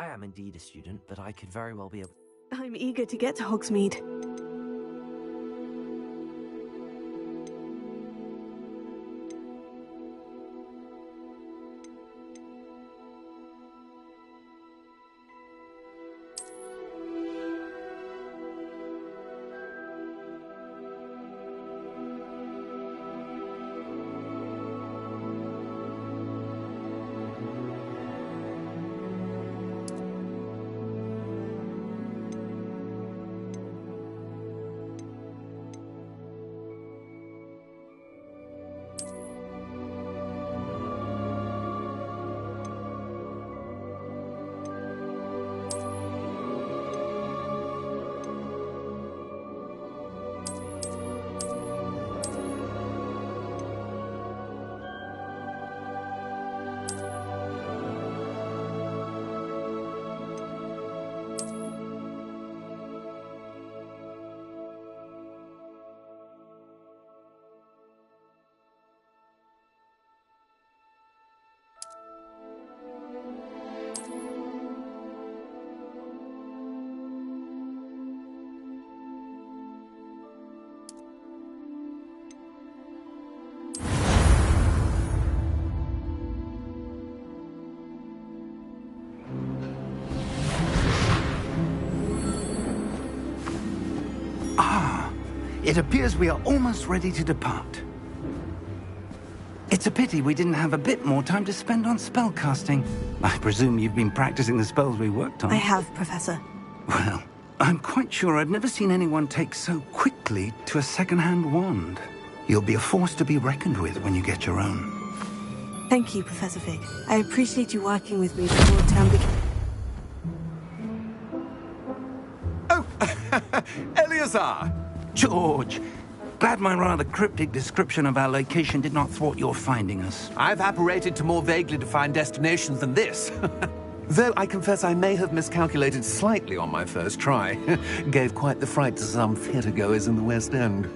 I am indeed a student, but I could very well be a... I'm eager to get to Hogsmeade. It appears we are almost ready to depart. It's a pity we didn't have a bit more time to spend on spellcasting. I presume you've been practicing the spells we worked on. I have, Professor. Well, I'm quite sure I've never seen anyone take so quickly to a second-hand wand. You'll be a force to be reckoned with when you get your own. Thank you, Professor Fig. I appreciate you working with me before term begins. Oh, Eleazar! George, glad my rather cryptic description of our location did not thwart your finding us. I've apparated to more vaguely defined destinations than this. Though I confess I may have miscalculated slightly on my first try. Gave quite the fright to some theatre-goers in the West End.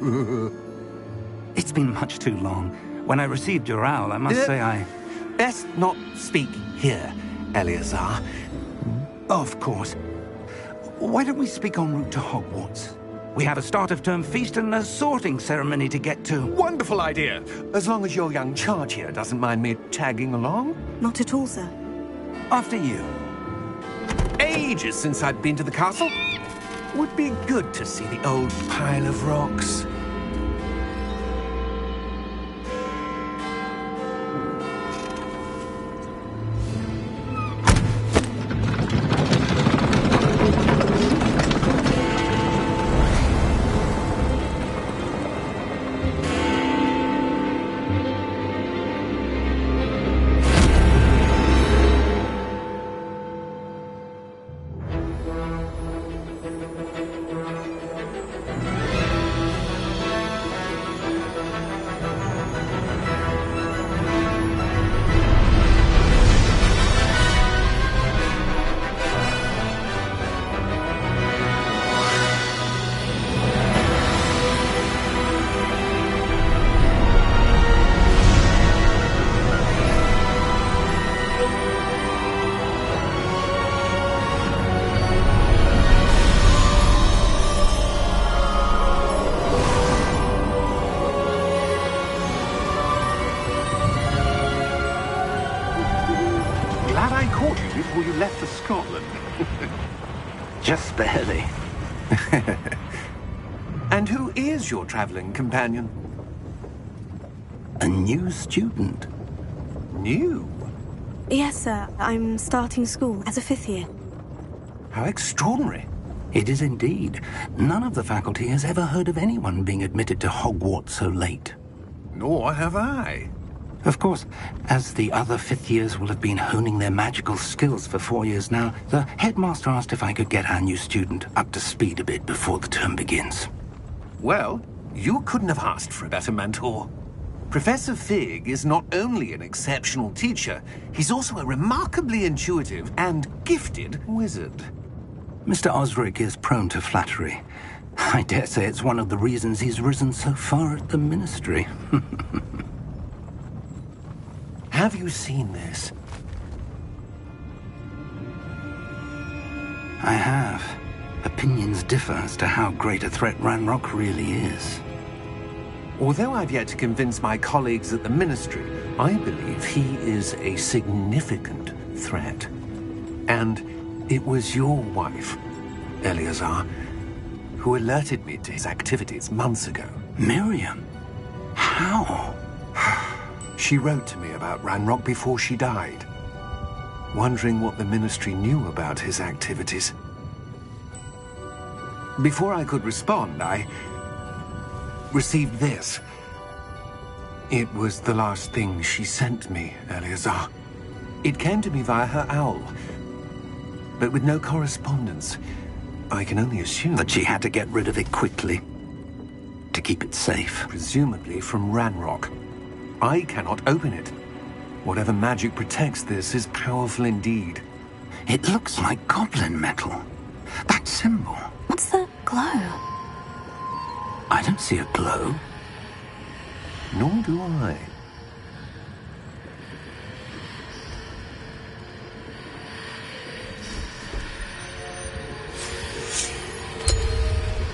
It's been much too long. When I received your owl, I must say I... Best not speak here, Eleazar. Of course. Why don't we speak en route to Hogwarts? We have a start-of-term feast and a sorting ceremony to get to. Wonderful idea! As long as your young charge here doesn't mind me tagging along. Not at all, sir. After you. Ages since I'd been to the castle. Would be good to see the old pile of rocks. Before you left for Scotland. Just barely. And who is your traveling companion? A new student. New? Yes, sir. I'm starting school as a 5th year. How extraordinary. It is indeed. None of the faculty has ever heard of anyone being admitted to Hogwarts so late. Nor have I. Of course, as the other 5th years will have been honing their magical skills for 4 years now, the headmaster asked if I could get our new student up to speed a bit before the term begins. Well, you couldn't have asked for a better mentor. Professor Fig is not only an exceptional teacher, he's also a remarkably intuitive and gifted wizard. Mr. Osric is prone to flattery. I dare say it's one of the reasons he's risen so far at the ministry. Have you seen this? I have. Opinions differ as to how great a threat Ranrock really is. Although I've yet to convince my colleagues at the Ministry, I believe he is a significant threat. And it was your wife, Eleazar, who alerted me to his activities months ago. Miriam? How? She wrote to me about Ranrock before she died, wondering what the Ministry knew about his activities. Before I could respond, I received this. It was the last thing she sent me, Eleazar. It came to me via her owl, but with no correspondence. I can only assume That she had to get rid of it quickly, to keep it safe. presumably from Ranrock. I cannot open it. Whatever magic protects this is powerful indeed. It looks like goblin metal. That symbol. What's that glow? I don't see a glow. Nor do I.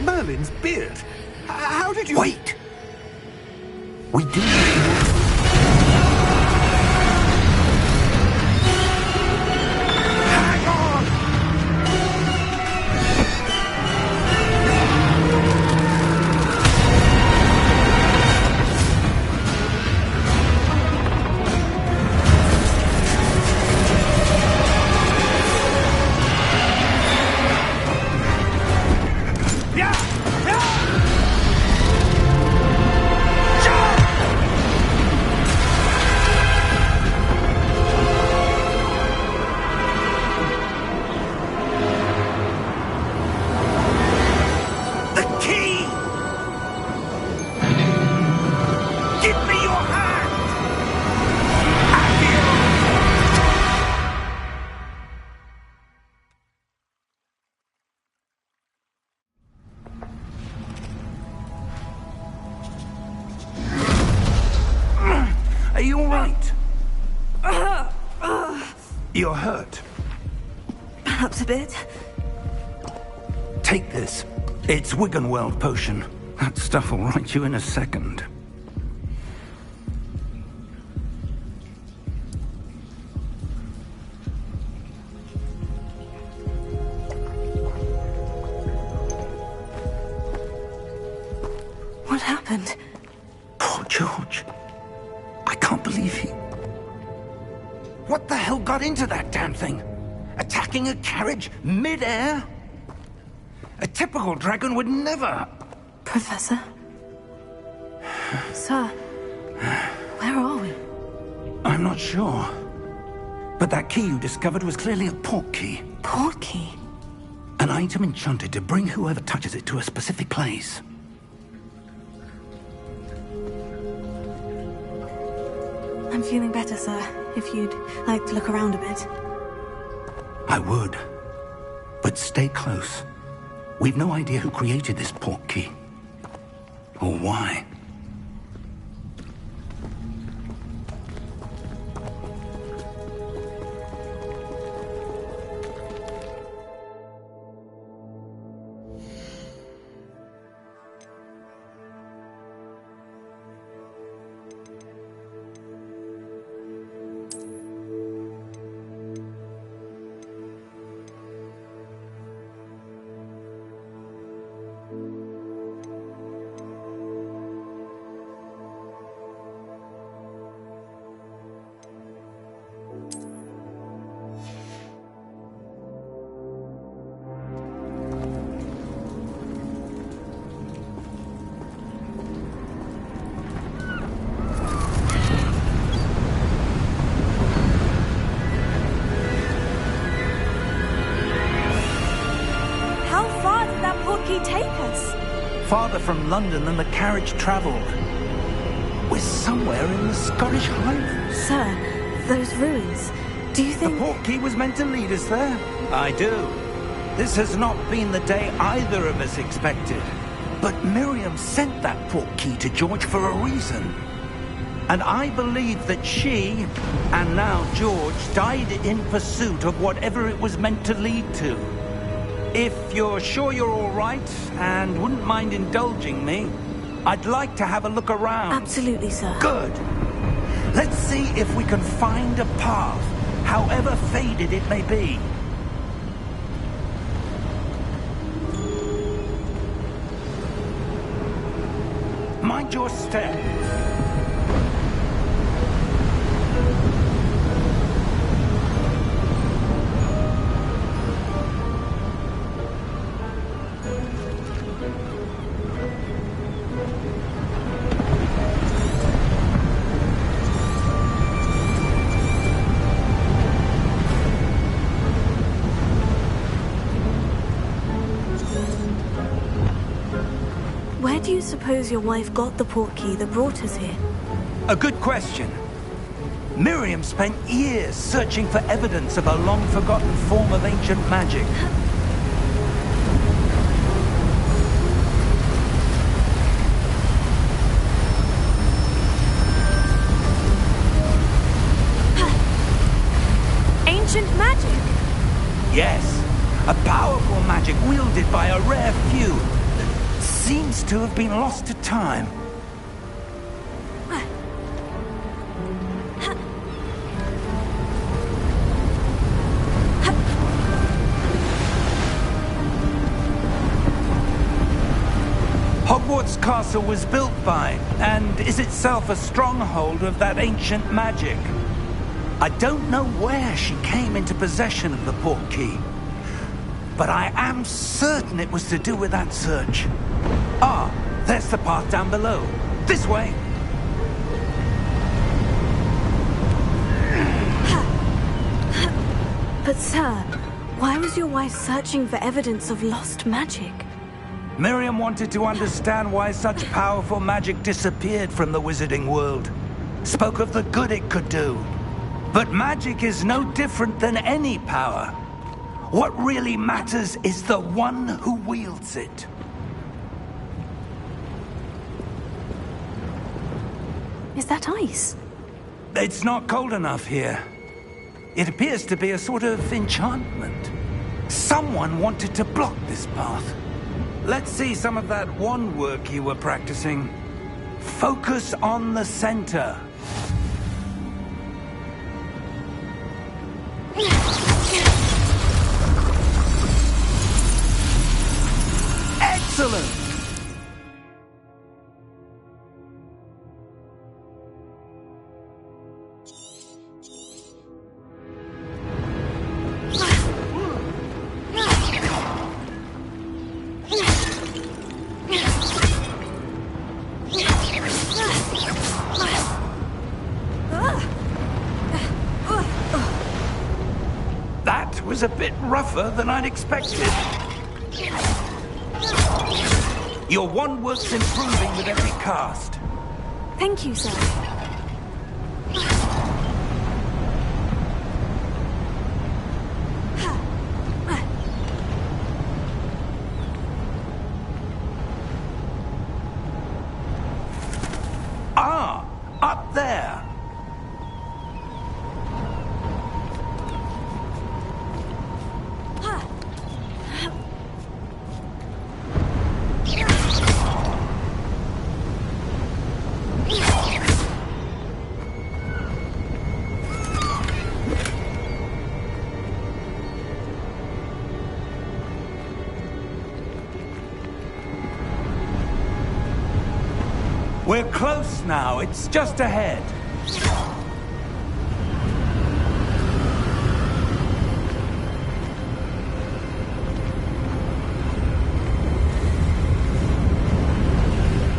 Merlin's beard. How did you... Wait! We do. Hang on! Are you all right? You're hurt. Perhaps a bit. Take this. It's Wiggenweld potion. That stuff will right you in a second. What happened? Poor George. I can't believe he... What the hell got into that damn thing? Attacking a carriage mid-air? A typical dragon would never... Professor? Sir? Where are we? I'm not sure. But that key you discovered was clearly a port key. Port key? An item enchanted to bring whoever touches it to a specific place. I'm feeling better, sir. If you'd like to look around a bit. I would. But stay close. We've no idea who created this port key. Or why. Take us? Farther from London than the carriage travelled. We're somewhere in the Scottish Highlands. Sir, those ruins. Do you think... The port key was meant to lead us there? I do. This has not been the day either of us expected. But Miriam sent that port key to George for a reason. And I believe that she, and now George, died in pursuit of whatever it was meant to lead to. If you're sure you're all right and wouldn't mind indulging me, I'd like to have a look around. Absolutely, sir. Good. Let's see if we can find a path, however faded it may be. Mind your step. Where do you suppose your wife got the portkey that brought us here? A good question. Miriam spent years searching for evidence of a long-forgotten form of ancient magic. Ancient magic? Yes, a powerful magic wielded by a rare few that seems to have been lost to time. Hogwarts Castle was built by, and is itself a stronghold of that ancient magic. I don't know where she came into possession of the portkey, but I am certain it was to do with that search. Ah, there's the path down below. This way. But sir, why was your wife searching for evidence of lost magic? Miriam wanted to understand why such powerful magic disappeared from the wizarding world. Spoke of the good it could do. But magic is no different than any power. What really matters is the one who wields it. Is that ice? It's not cold enough here. It appears to be a sort of enchantment. Someone wanted to block this path. Let's see some of that wand work you were practicing. Focus on the center. Excellent! That was a bit rougher than I'd expected. Your wand work's improving with every cast. Thank you, sir. Ah, up there. We're close now. It's just ahead.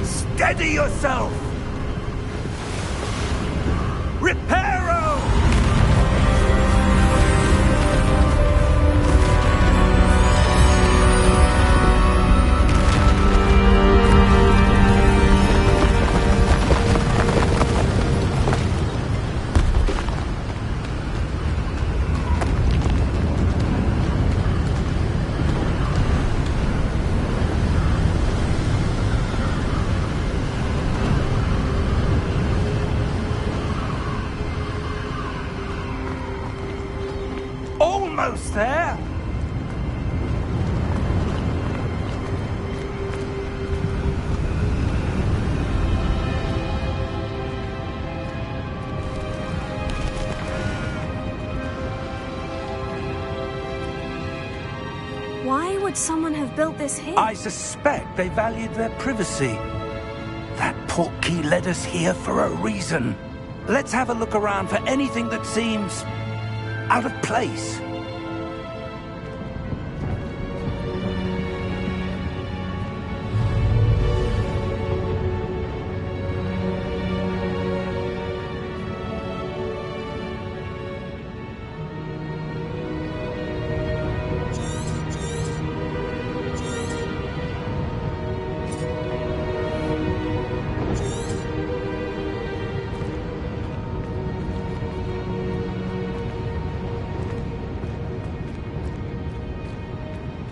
Steady yourself! Reparo! would someone have built this here? I suspect they valued their privacy. That portkey led us here for a reason. Let's have a look around for anything that seems out of place.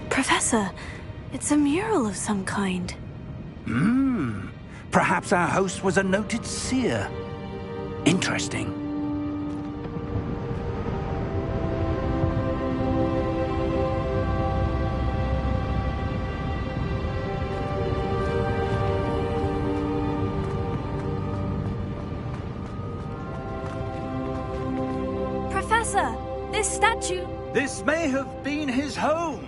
Professor, it's a mural of some kind. Perhaps our host was a noted seer. Interesting. Professor, this statue... This may have been his home.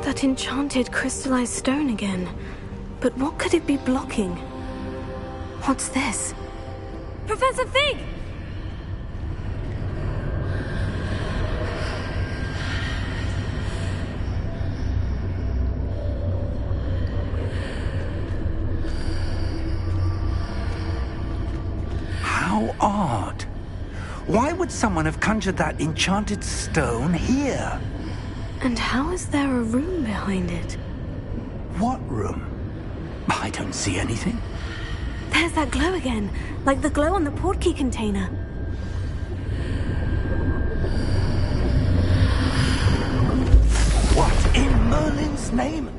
That enchanted crystallized stone again. But what could it be blocking? What's this? Professor Fig! How odd. Why would someone have conjured that enchanted stone here? And how is there a room behind it? What room? I don't see anything. There's that glow again, like the glow on the portkey container. What in Merlin's name?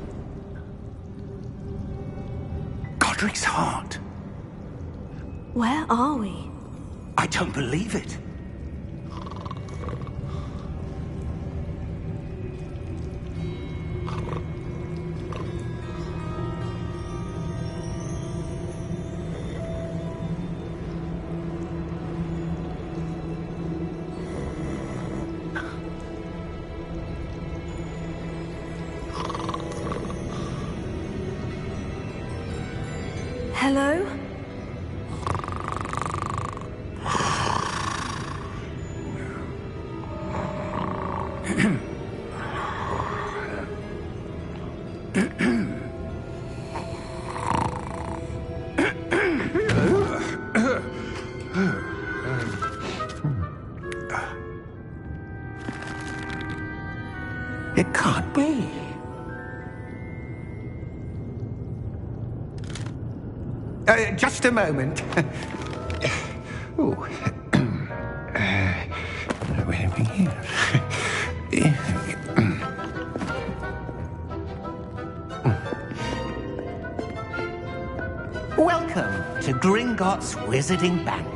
Godric's heart. Where are we? I don't believe it. Hello? It can't be. Just a moment. Oh. Where are we here? Welcome to Gringotts Wizarding Bank.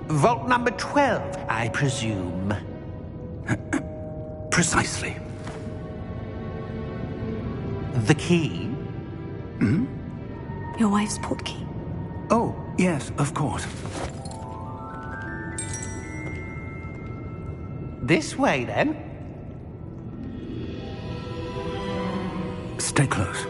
Vault number 12, I presume. Precisely. The key? Your wife's portkey. Oh, yes, of course. This way, then. Stay close.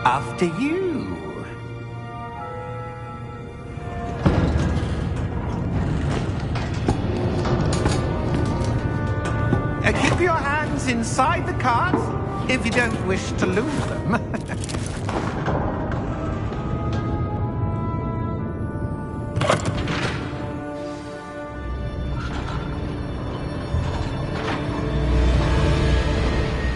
After you. Keep your hands inside the cart if you don't wish to lose them.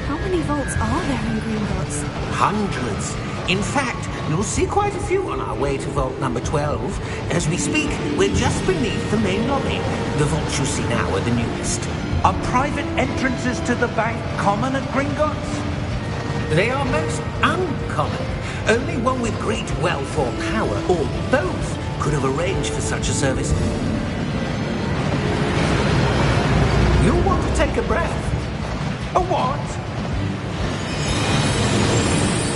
How many vaults are there in Gringotts? Hundreds. In fact, you'll see quite a few on our way to vault number 12. As we speak, we're just beneath the main lobby. The vaults you see now are the newest. Are private entrances to the bank common at Gringotts? They are most uncommon. Only one with great wealth or power, or both, could have arranged for such a service. You'll want to take a breath. A what?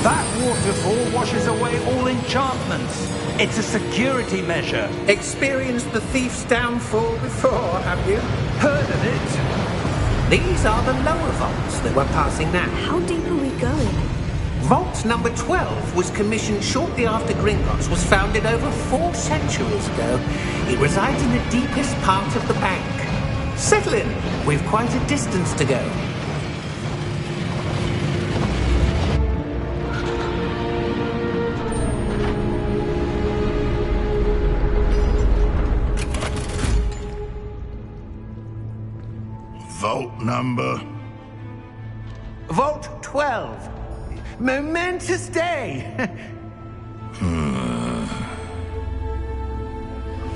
That waterfall washes away all enchantments. It's a security measure. Experienced the thief's downfall before, have you? Heard of it? These are the lower vaults that we're passing now. How deep are we going? Vault number 12 was commissioned shortly after Gringotts was founded over 4 centuries ago. It resides in the deepest part of the bank. Settle in. We've quite a distance to go. Vault number? Vault 12. Momentous day.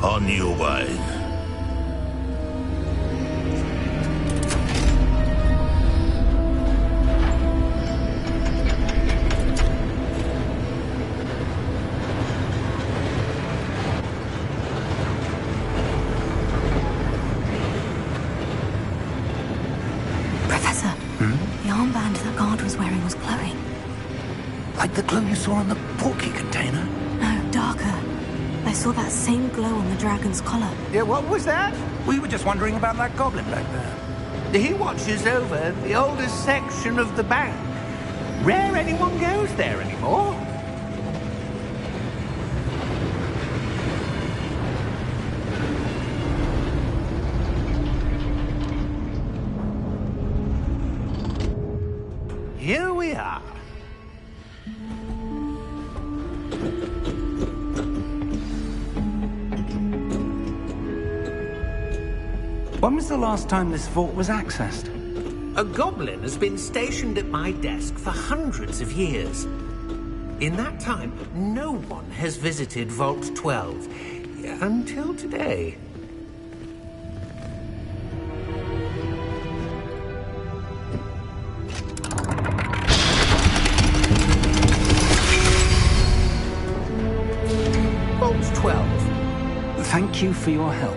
On your way. Professor, the armband that guard was wearing was glowing. Like the glow you saw on the porky container? No, darker. I saw that same glow on the dragon's collar. Yeah, what was that? We were just wondering about that goblin back there. He watches over the oldest section of the bank. Rare anyone goes there anymore. Here we are. When was the last time this vault was accessed? A goblin has been stationed at my desk for hundreds of years. In that time, no one has visited Vault 12. Until today. Vault 12. Thank you for your help.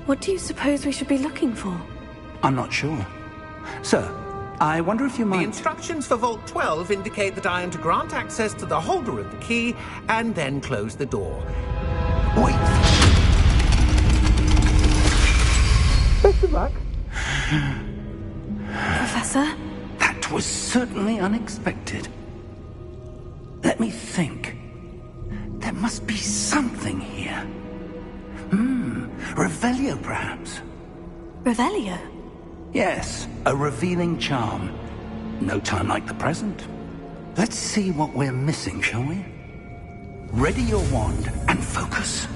What do you suppose we should be looking for? I'm not sure. Sir, I wonder if you The might... instructions for Vault 12 indicate that I am to grant access to the holder of the key and then close the door. Wait! Best of luck. Professor? That was certainly unexpected. Let me think. There must be something here. Revelio, perhaps? Revelio? Yes, a revealing charm. No time like the present. Let's see what we're missing, shall we? Ready your wand and focus.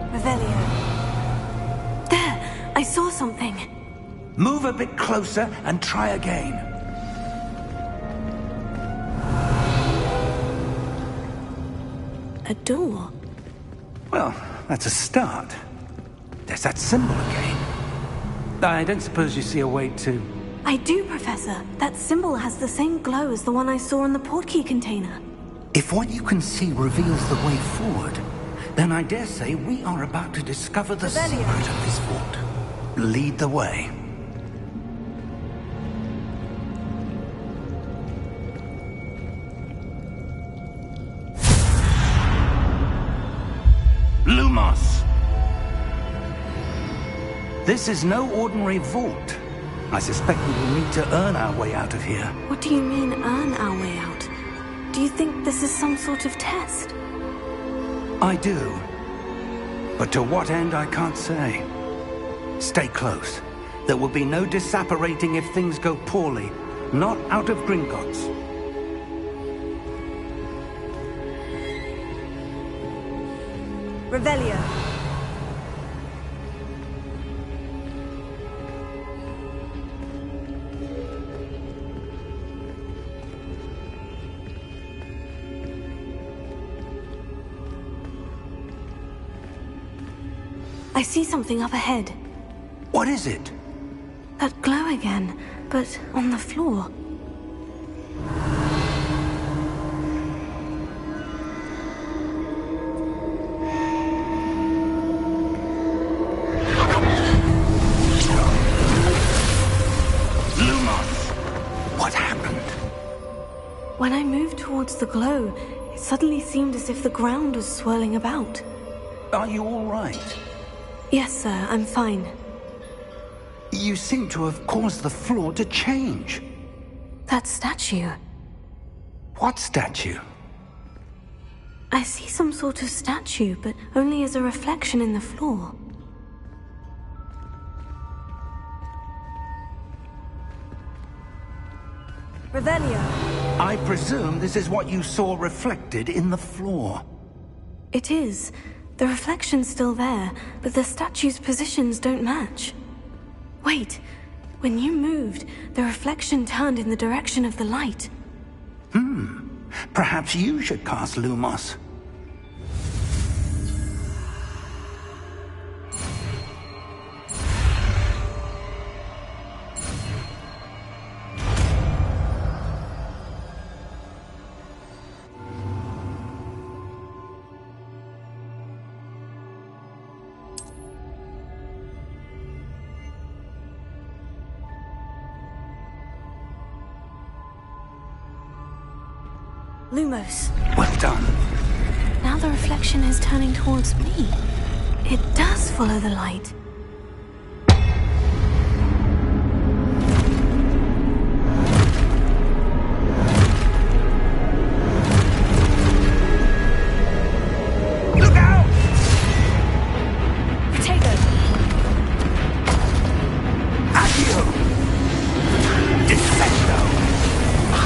Revelio. There! I saw something. Move a bit closer and try again. A door. Well, that's a start. There's that symbol again. I don't suppose you see a way to... I do, Professor. That symbol has the same glow as the one I saw in the portkey container. If what you can see reveals the way forward, then I dare say we are about to discover the secret of this vault. Lead the way. Lumos! This is no ordinary vault. I suspect we will need to earn our way out of here. What do you mean, earn our way out? Do you think this is some sort of test? I do. But to what end, I can't say. Stay close. There will be no disapparating if things go poorly. Not out of Gringotts. Revelio. I see something up ahead. What is it? That glow again, but on the floor. Lumos! What happened? When I moved towards the glow, it suddenly seemed as if the ground was swirling about. Are you all right? Yes, sir, I'm fine. You seem to have caused the floor to change. That statue. What statue? I see some sort of statue, but only as a reflection in the floor. Revelio. I presume this is what you saw reflected in the floor. It is. The reflection's still there, but the statue's positions don't match. Wait. When you moved, the reflection turned in the direction of the light. Perhaps you should cast Lumos. Lumos. Well done. Now the reflection is turning towards me. It does follow the light. Look out! Potato! Accio! Defendo!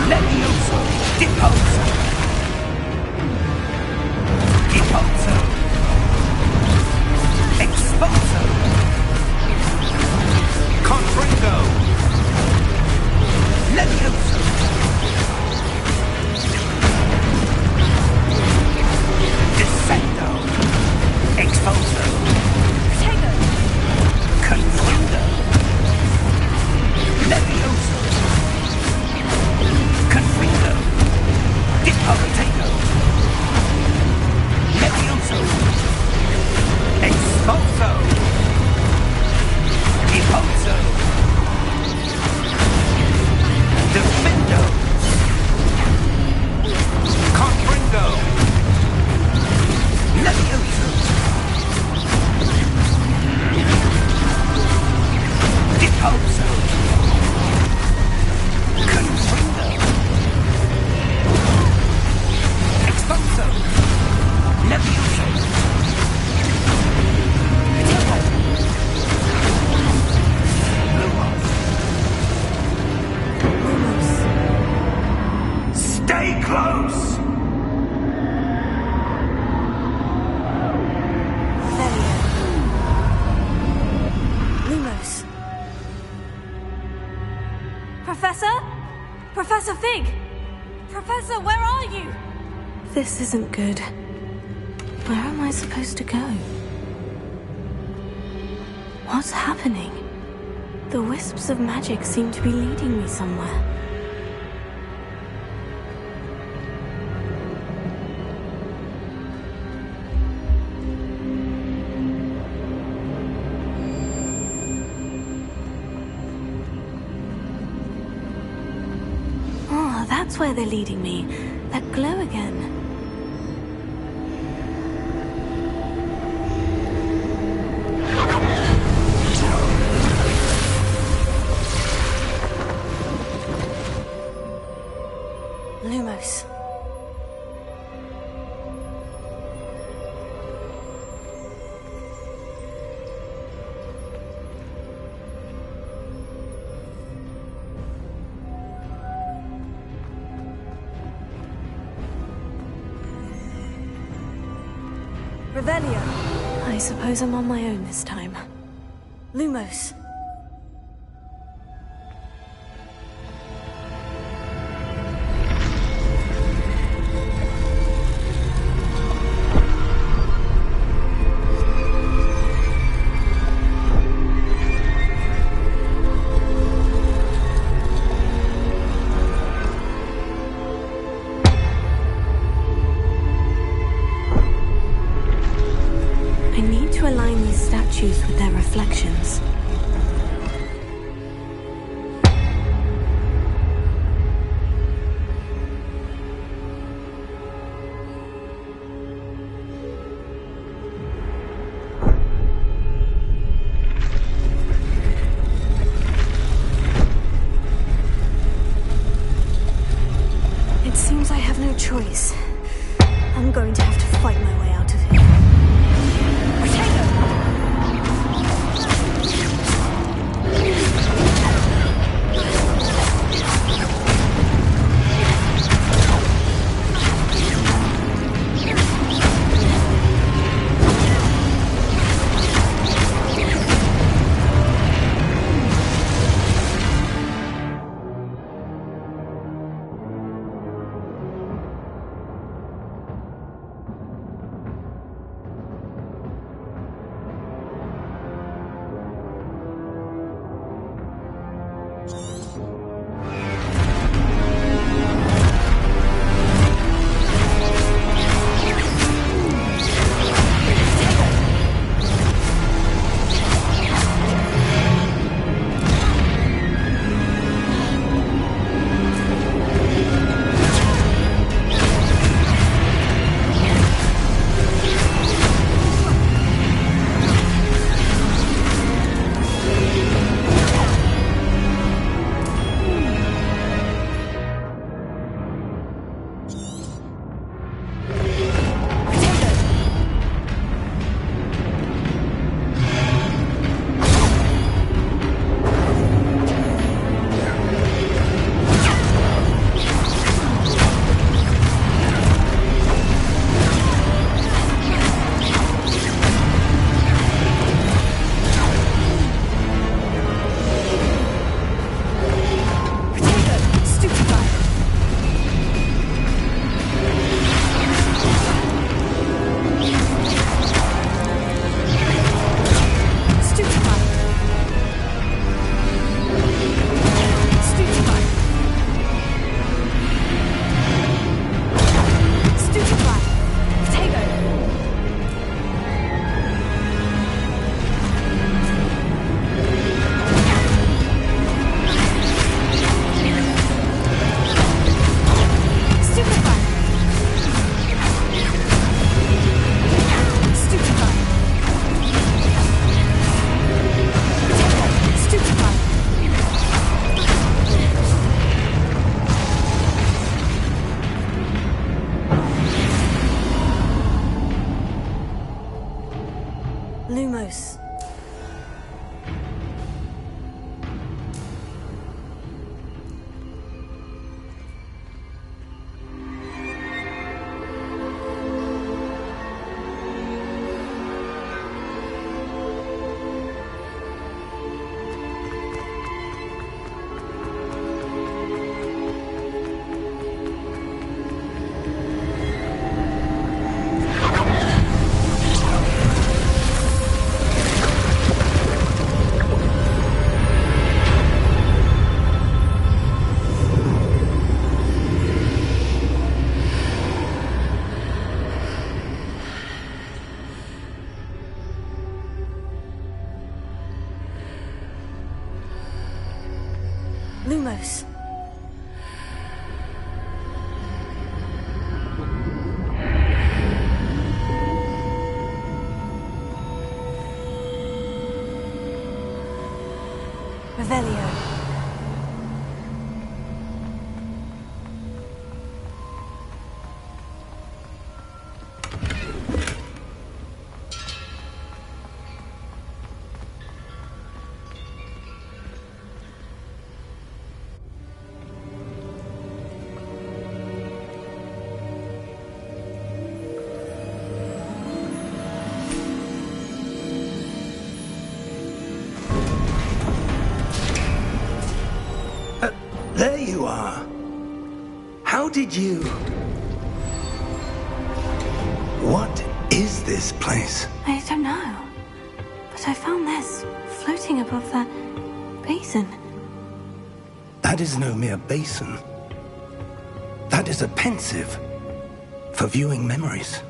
Levioso! Deposo! Deposo! Exposo! Confringo! Levioso! Defendo! Exposo! Potato! Confrindo! Levioso! Confrindo! Depotato! Levioso! Exposo! Deposo! Defendo! Confrindo! Levioso! Deposo! Confrindo! Exposo! Levioso! Lumos! Lumos. Stay close! Revelio. Lumos. Professor? Professor Fig! Professor, where are you? This isn't good. Where am I supposed to go? What's happening? The wisps of magic seem to be leading me somewhere. Oh, that's where they're leading me. That glow again. Revelio. I suppose I'm on my own this time. Lumos. With their reflections. It seems I have no choice. I'm going to have to fight my way out of here. Lumos. Lumos. Revelio. did you? What is this place? I don't know. But I found this floating above that basin. That is no mere basin. That is a pensive for viewing memories.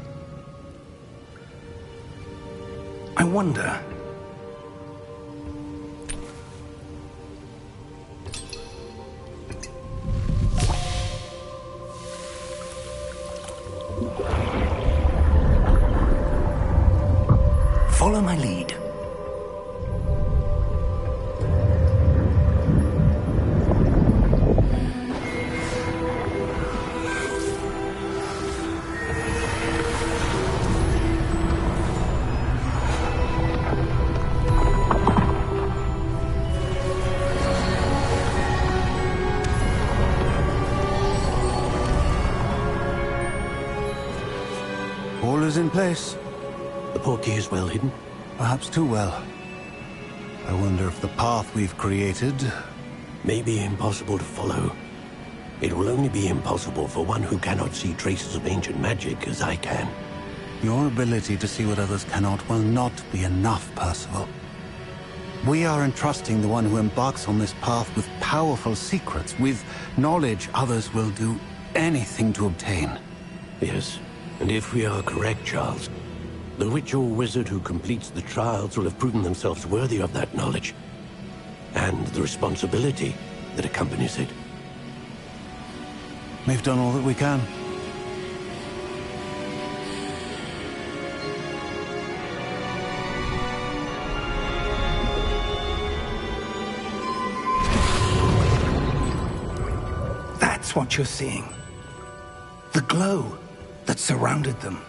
I wonder... Follow my lead. All is in place. The portkey is well hidden? Perhaps too well. I wonder if the path we've created... May be impossible to follow. It will only be impossible for one who cannot see traces of ancient magic as I can. Your ability to see what others cannot will not be enough, Percival. We are entrusting the one who embarks on this path with powerful secrets, with knowledge others will do anything to obtain. Yes, and if we are correct, Charles, the witch or wizard who completes the trials will have proven themselves worthy of that knowledge, and the responsibility that accompanies it. We've done all that we can. That's what you're seeing. The glow that surrounded them.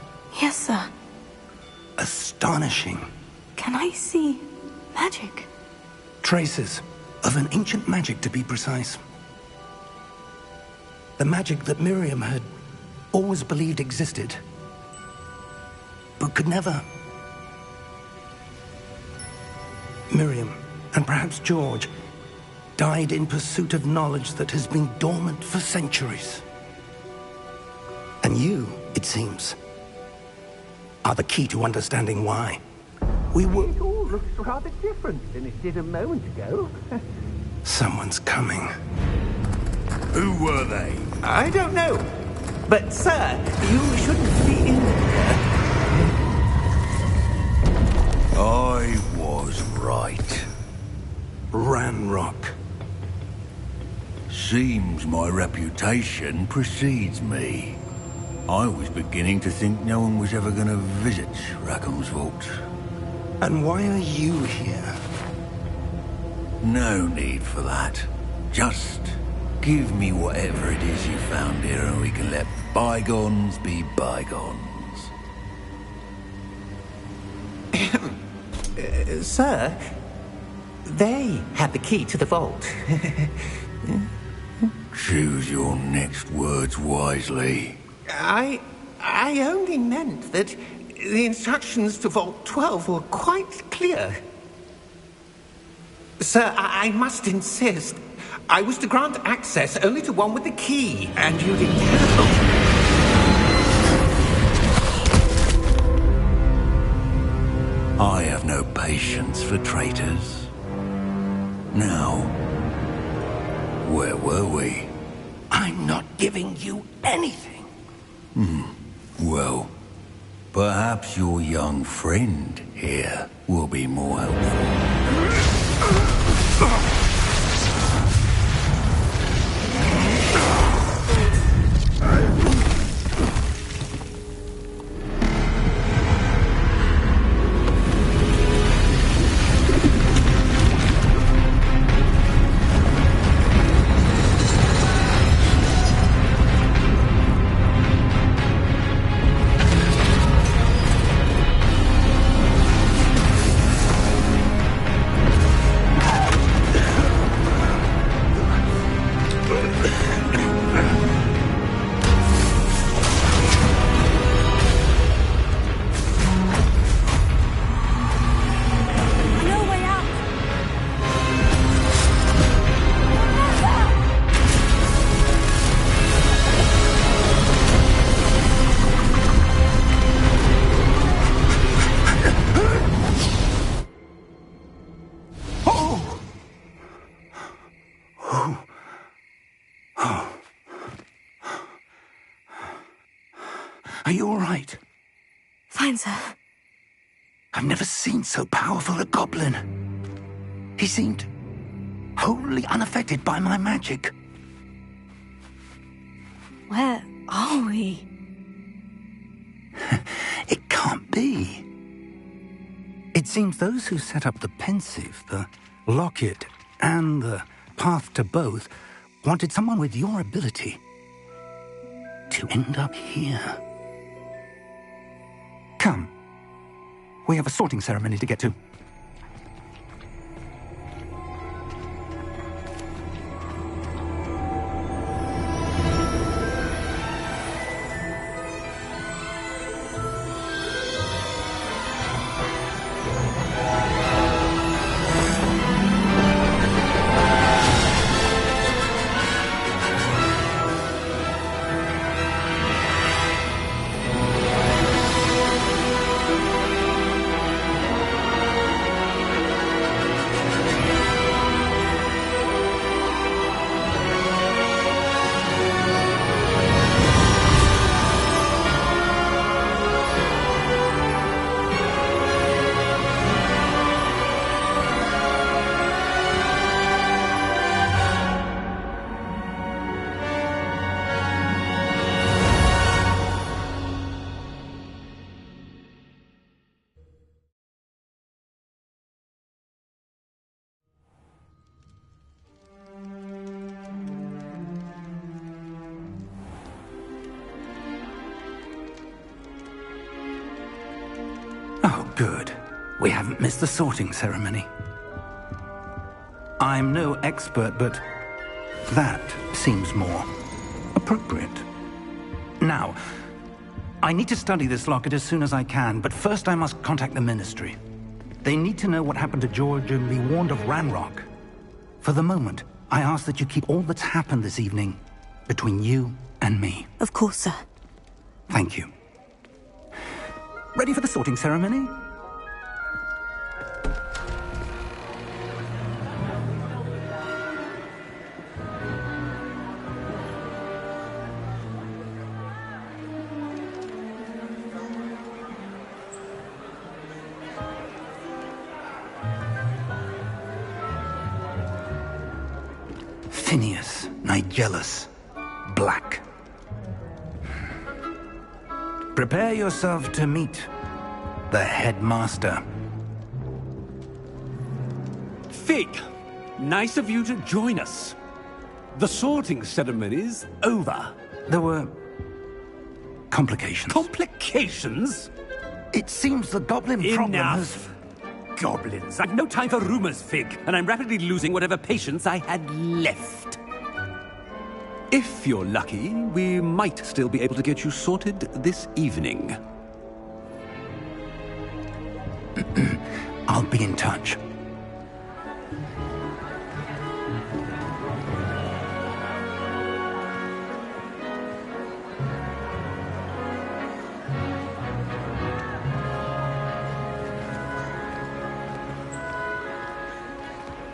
Yes, sir. Astonishing. Can I see magic? Traces of an ancient magic, to be precise. The magic that Miriam had always believed existed, but could never. Miriam, and perhaps George, died in pursuit of knowledge that has been dormant for centuries. And you, it seems, are the key to understanding why. We were... It all looks rather different than it did a moment ago. Someone's coming. Who were they? I don't know. But, sir, you shouldn't be in here. I was right. Ranrock. Seems my reputation precedes me. I was beginning to think no one was ever going to visit Rackham's vault. And why are you here? No need for that. Just give me whatever it is you found here and we can let bygones be bygones. Sir, they had the key to the vault. Choose your next words wisely. I only meant that the instructions to Vault 12 were quite clear. Sir, I must insist. I was to grant access only to one with the key, and you didn't have. I have no patience for traitors. Now, where were we? I'm not giving you anything. Well, perhaps your young friend here will be more helpful. Are you all right? Fine, sir. I've never seen so powerful a goblin. He seemed wholly unaffected by my magic. Where are we? It can't be. It seems those who set up the pensive, the locket, and the path to both wanted someone with your ability to end up here. Come. We have a sorting ceremony to get to. Oh, good. We haven't missed the sorting ceremony. I'm no expert, but that seems more appropriate. Now, I need to study this locket as soon as I can, but first I must contact the Ministry. They need to know what happened to George and be warned of Ranrock. For the moment, I ask that you keep all that's happened this evening between you and me. Of course, sir. Thank you. Ready for the sorting ceremony? Phineas Nigellus Black. Prepare yourself to meet the headmaster. Fig, nice of you to join us. The sorting ceremony's over. There were complications. Complications? It seems the goblin problem has... Enough! Goblins. I've no time for rumors, Fig, and I'm rapidly losing whatever patience I had left. If you're lucky, we might still be able to get you sorted this evening. I'll be in touch.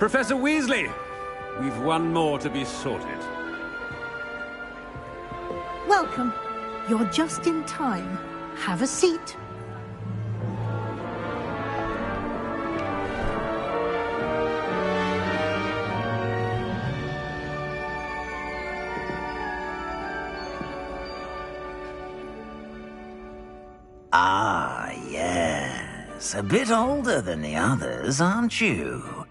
Professor Weasley, we've one more to be sorted. Welcome. You're just in time. Have a seat. Ah, yes. A bit older than the others, aren't you?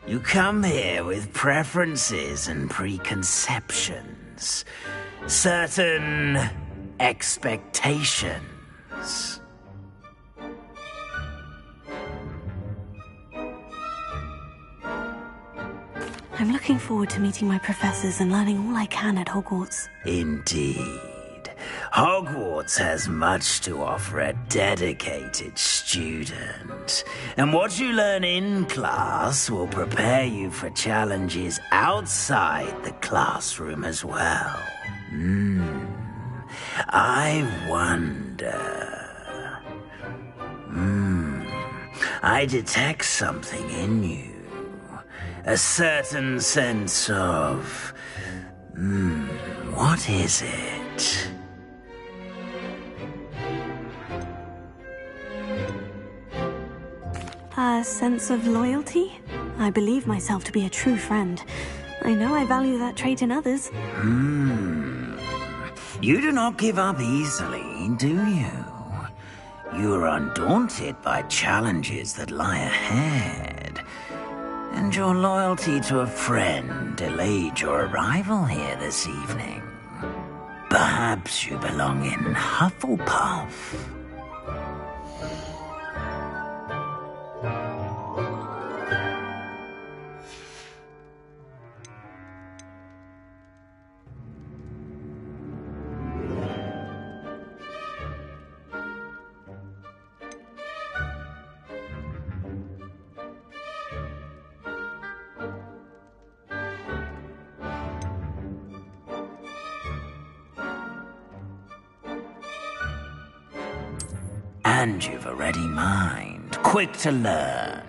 You come here with preferences and preconceptions. Certain expectations. I'm looking forward to meeting my professors and learning all I can at Hogwarts. Indeed. Hogwarts has much to offer a dedicated student. And what you learn in class will prepare you for challenges outside the classroom as well. I wonder... I detect something in you. A certain sense of... what is it? A sense of loyalty? I believe myself to be a true friend. I know I value that trait in others. You do not give up easily, do you? You are undaunted by challenges that lie ahead. And your loyalty to a friend delayed your arrival here this evening. Perhaps you belong in Hufflepuff. And you've a ready mind, quick to learn.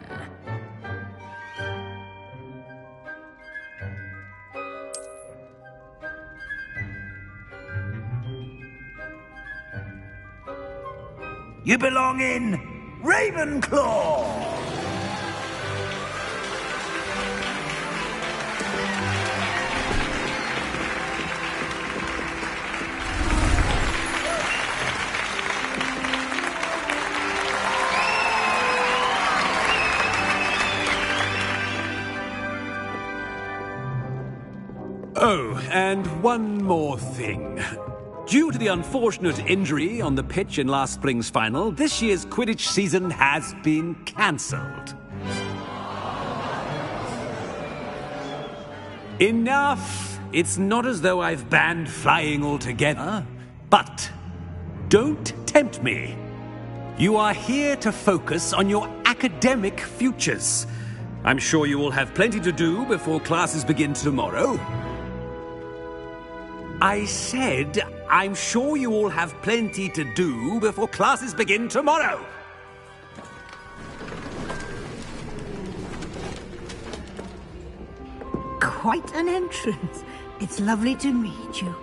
You belong in Ravenclaw! Oh, and one more thing. Due to the unfortunate injury on the pitch in last spring's final, this year's Quidditch season has been cancelled. Enough! It's not as though I've banned flying altogether. But don't tempt me. You are here to focus on your academic futures. I'm sure you will have plenty to do before classes begin tomorrow. I said, I'm sure you all have plenty to do before classes begin tomorrow. Quite an entrance. It's lovely to meet you.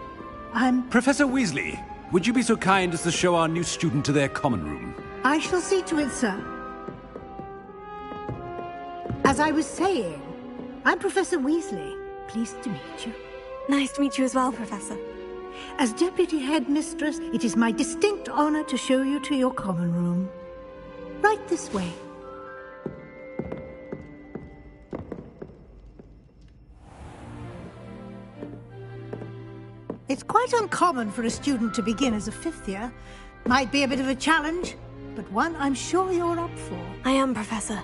I'm... Professor Weasley, would you be so kind as to show our new student to their common room? I shall see to it, sir. As I was saying, I'm Professor Weasley. Pleased to meet you. Nice to meet you as well, Professor. As Deputy Headmistress, it is my distinct honor to show you to your common room. Right this way. It's quite uncommon for a student to begin as a fifth year. Might be a bit of a challenge, but one I'm sure you're up for. I am, Professor.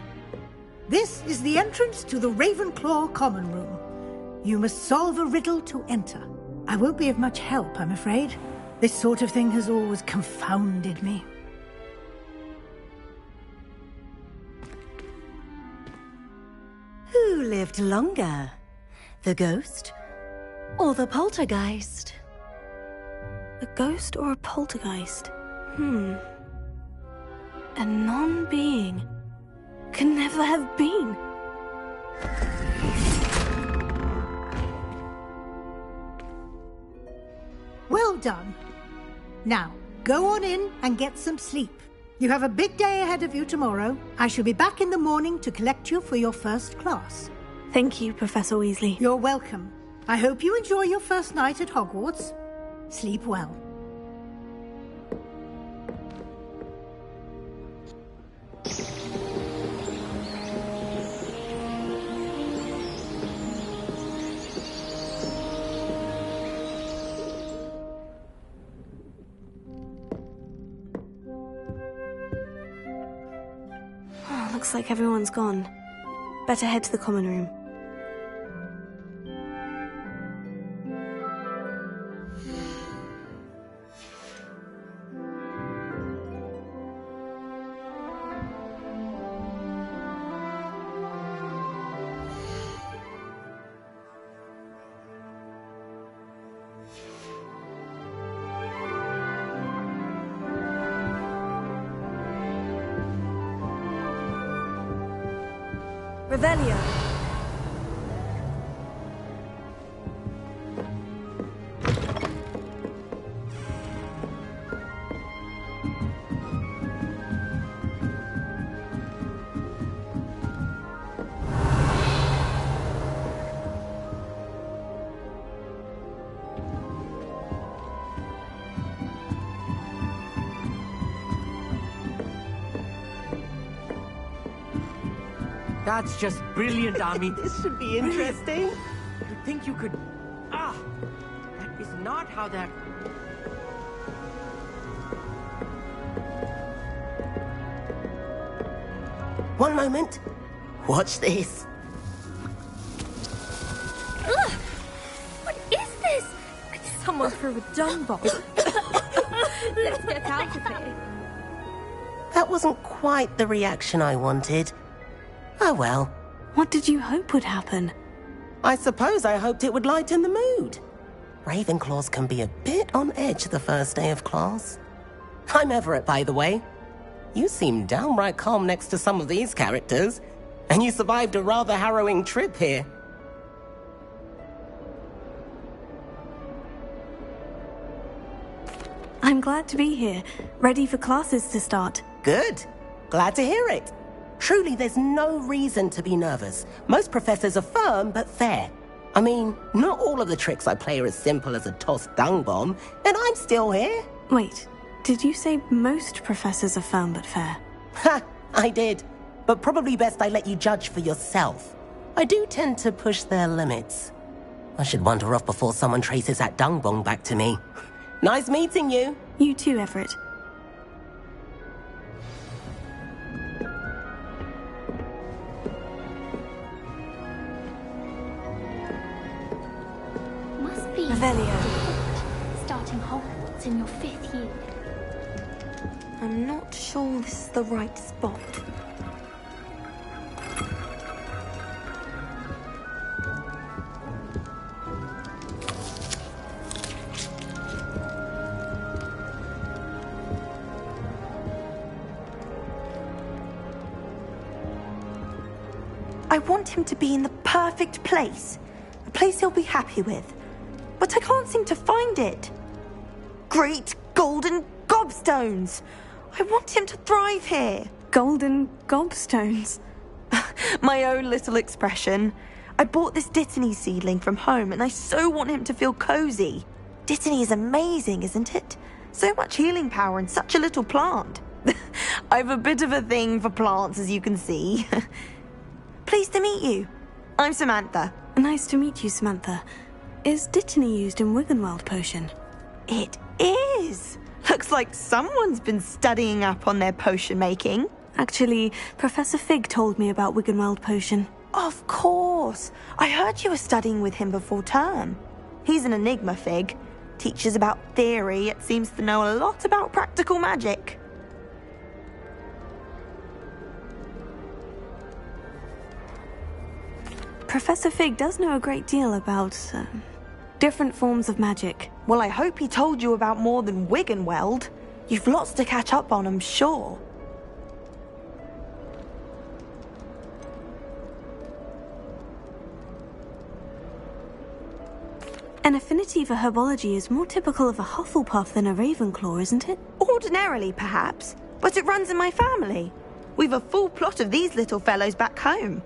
This is the entrance to the Ravenclaw common room. You must solve a riddle to enter. I won't be of much help, I'm afraid. This sort of thing has always confounded me. Who lived longer? The ghost or the poltergeist? A ghost or a poltergeist? A non-being can never have been. Well done. Now, go on in and get some sleep. You have a big day ahead of you tomorrow. I shall be back in the morning to collect you for your first class. Thank you, Professor Weasley. You're welcome. I hope you enjoy your first night at Hogwarts. Sleep well. Looks like everyone's gone. Better head to the common room. Revelio. That's just brilliant, Amit. This should be interesting. You'd think you could... Ah! That is not how that... One moment. Watch this. Ugh! What is this? Someone threw a dung bomb. Let's get out of here. That wasn't quite the reaction I wanted. Oh well. What did you hope would happen? I suppose I hoped it would lighten the mood. Ravenclaws can be a bit on edge the first day of class. I'm Everett, by the way. You seem downright calm next to some of these characters, and you survived a rather harrowing trip here. I'm glad to be here, ready for classes to start. Good. Glad to hear it. Truly, there's no reason to be nervous. Most professors are firm but fair. I mean, not all of the tricks I play are as simple as a tossed dung bomb, and I'm still here. Wait, did you say most professors are firm but fair? Ha! I did. But probably best I let you judge for yourself. I do tend to push their limits. I should wander off before someone traces that dung bomb back to me. Nice meeting you. You too, Everett. Must be starting Hogwarts in your 5th year. I'm not sure this is the right spot. I want him to be in the perfect place. A place he'll be happy with. But I can't seem to find it. Great golden gobstones! I want him to thrive here. Golden gobstones? My own little expression. I bought this Dittany seedling from home and I so want him to feel cozy. Dittany is amazing, isn't it? So much healing power in such a little plant. I've a bit of a thing for plants, as you can see. Pleased to meet you. I'm Samantha. Nice to meet you, Samantha. Is Dittany used in Wiggenweld potion? It is. Looks like someone's been studying up on their potion making. Actually, Professor Fig told me about Wiggenweld potion. Of course. I heard you were studying with him before term. He's an enigma, Fig. Teaches about theory, yet seems to know a lot about practical magic. Professor Fig does know a great deal about different forms of magic. Well, I hope he told you about more than Wiggenweld. You've lots to catch up on, I'm sure. An affinity for herbology is more typical of a Hufflepuff than a Ravenclaw, isn't it? Ordinarily, perhaps, but it runs in my family. We've a full plot of these little fellows back home.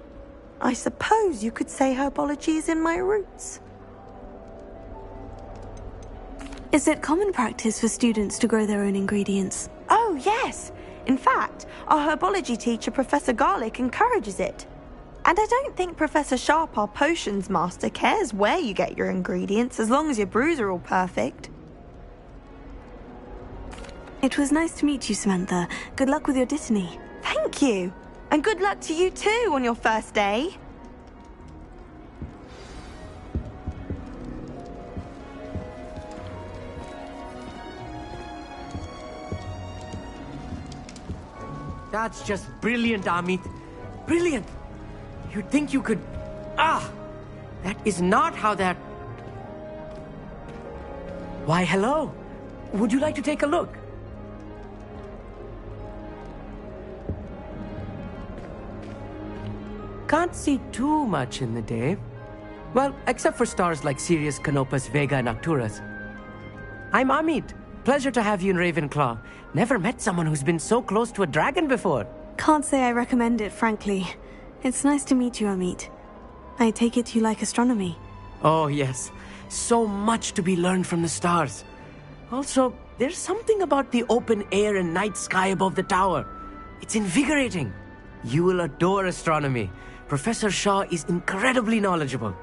I suppose you could say herbology is in my roots. Is it common practice for students to grow their own ingredients? Oh, yes. In fact, our herbology teacher, Professor Garlick, encourages it. And I don't think Professor Sharp, our potions master, cares where you get your ingredients as long as your brews are all perfect. It was nice to meet you, Samantha. Good luck with your Dittany. Thank you. And good luck to you too on your first day. That's just brilliant, Amit. Brilliant. You'd think you could... Ah! That is not how that... Why, hello. Would you like to take a look? Can't see too much in the day. Well, except for stars like Sirius, Canopus, Vega, and Arcturus. I'm Amit. Pleasure to have you in Ravenclaw. Never met someone who's been so close to a dragon before. Can't say I recommend it, frankly. It's nice to meet you, Amit. I take it you like astronomy. Oh, yes. So much to be learned from the stars. Also, there's something about the open air and night sky above the tower. It's invigorating. You will adore astronomy. Professor Shaw is incredibly knowledgeable.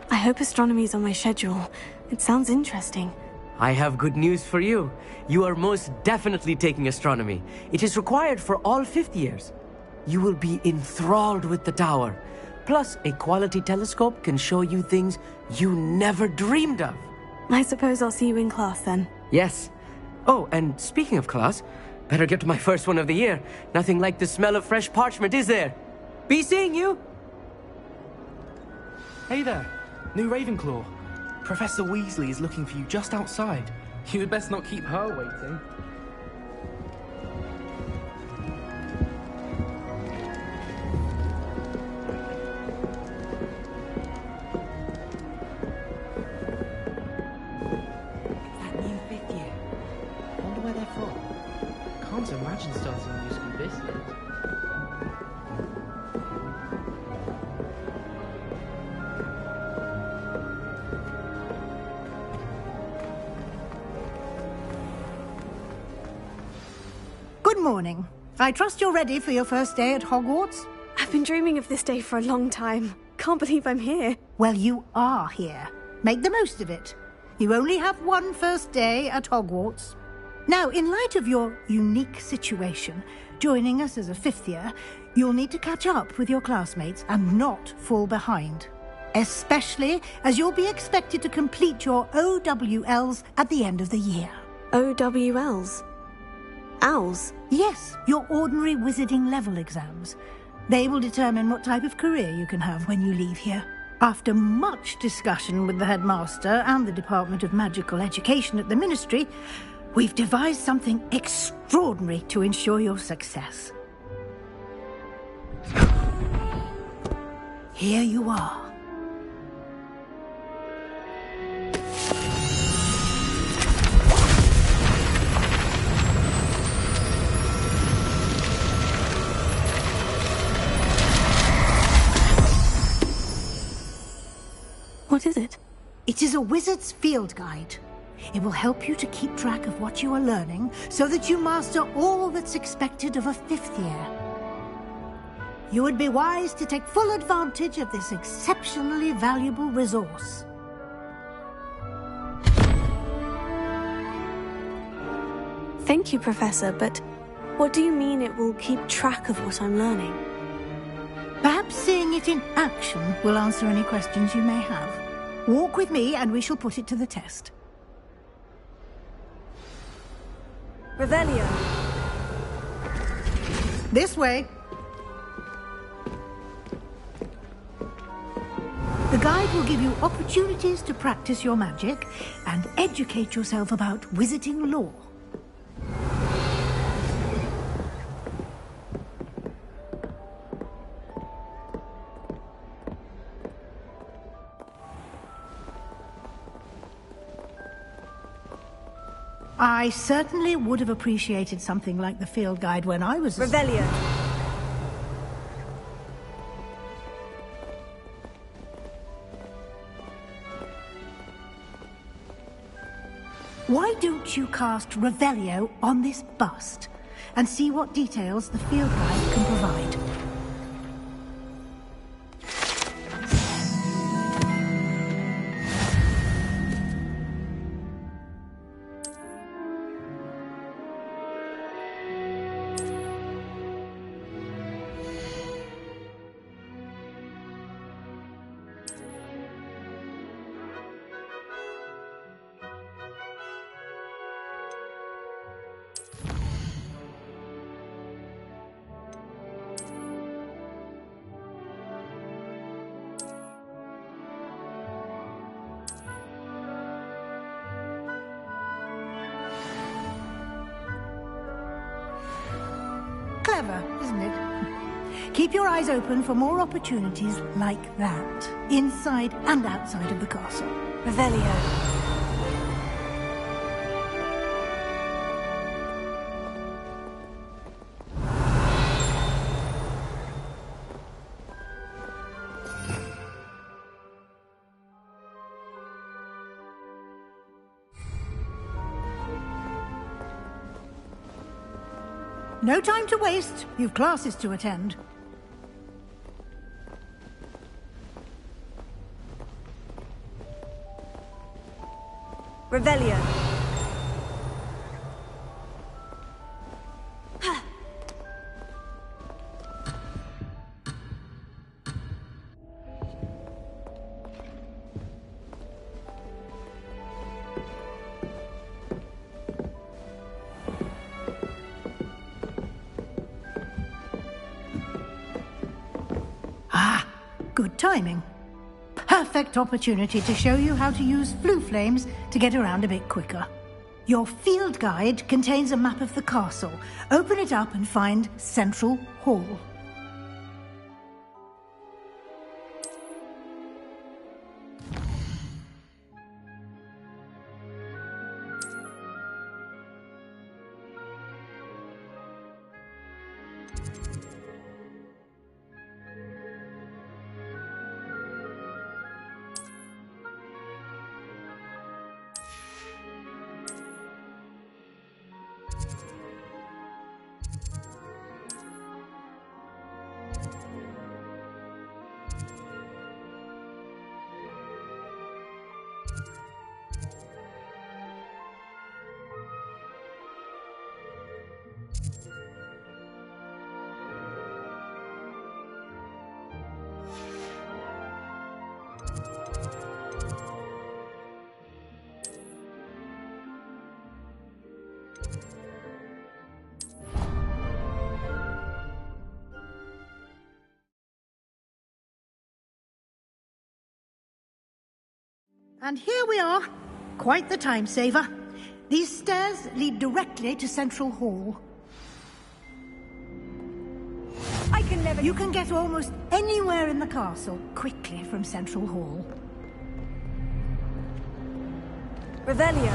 I hope astronomy's on my schedule. It sounds interesting. I have good news for you. You are most definitely taking astronomy. It is required for all fifth years. You will be enthralled with the tower. Plus, a quality telescope can show you things you never dreamed of. I suppose I'll see you in class then. Yes. Oh, and speaking of class, better get to my first one of the year. Nothing like the smell of fresh parchment, is there? Be seeing you! Hey there, new Ravenclaw. Professor Weasley is looking for you just outside. You had best not keep her waiting. That new fifth year. Wonder where they're from. Can't imagine starting a new school this late. Good morning. I trust you're ready for your first day at Hogwarts? I've been dreaming of this day for a long time. Can't believe I'm here. Well, you are here. Make the most of it. You only have one first day at Hogwarts. Now, in light of your unique situation, joining us as a fifth year, you'll need to catch up with your classmates and not fall behind. Especially as you'll be expected to complete your OWLs at the end of the year. OWLs? Owls? Yes, your ordinary wizarding level exams. They will determine what type of career you can have when you leave here. After much discussion with the headmaster and the Department of Magical Education at the Ministry, we've devised something extraordinary to ensure your success. Here you are. What is it? It is a wizard's field guide. It will help you to keep track of what you are learning so that you master all that's expected of a fifth year. You would be wise to take full advantage of this exceptionally valuable resource. Thank you, Professor, but what do you mean it will keep track of what I'm learning? Perhaps seeing it in action will answer any questions you may have. Walk with me and we shall put it to the test. Revelio. This way. The guide will give you opportunities to practice your magic and educate yourself about wizarding lore. I certainly would have appreciated something like the field guide when I was a... Revelio. Why don't you cast Revelio on this bust and see what details the field guide can provide? clever, isn't it? Keep your eyes open for more opportunities like that, inside and outside of the castle. Revelio. No time to waste. You've classes to attend. Revelio. Good timing. Perfect opportunity to show you how to use flue flames to get around a bit quicker. Your field guide contains a map of the castle. Open it up and find Central Hall. And here we are. Quite the time saver. These stairs lead directly to Central Hall. You can get almost anywhere in the castle quickly from Central Hall. Revelio.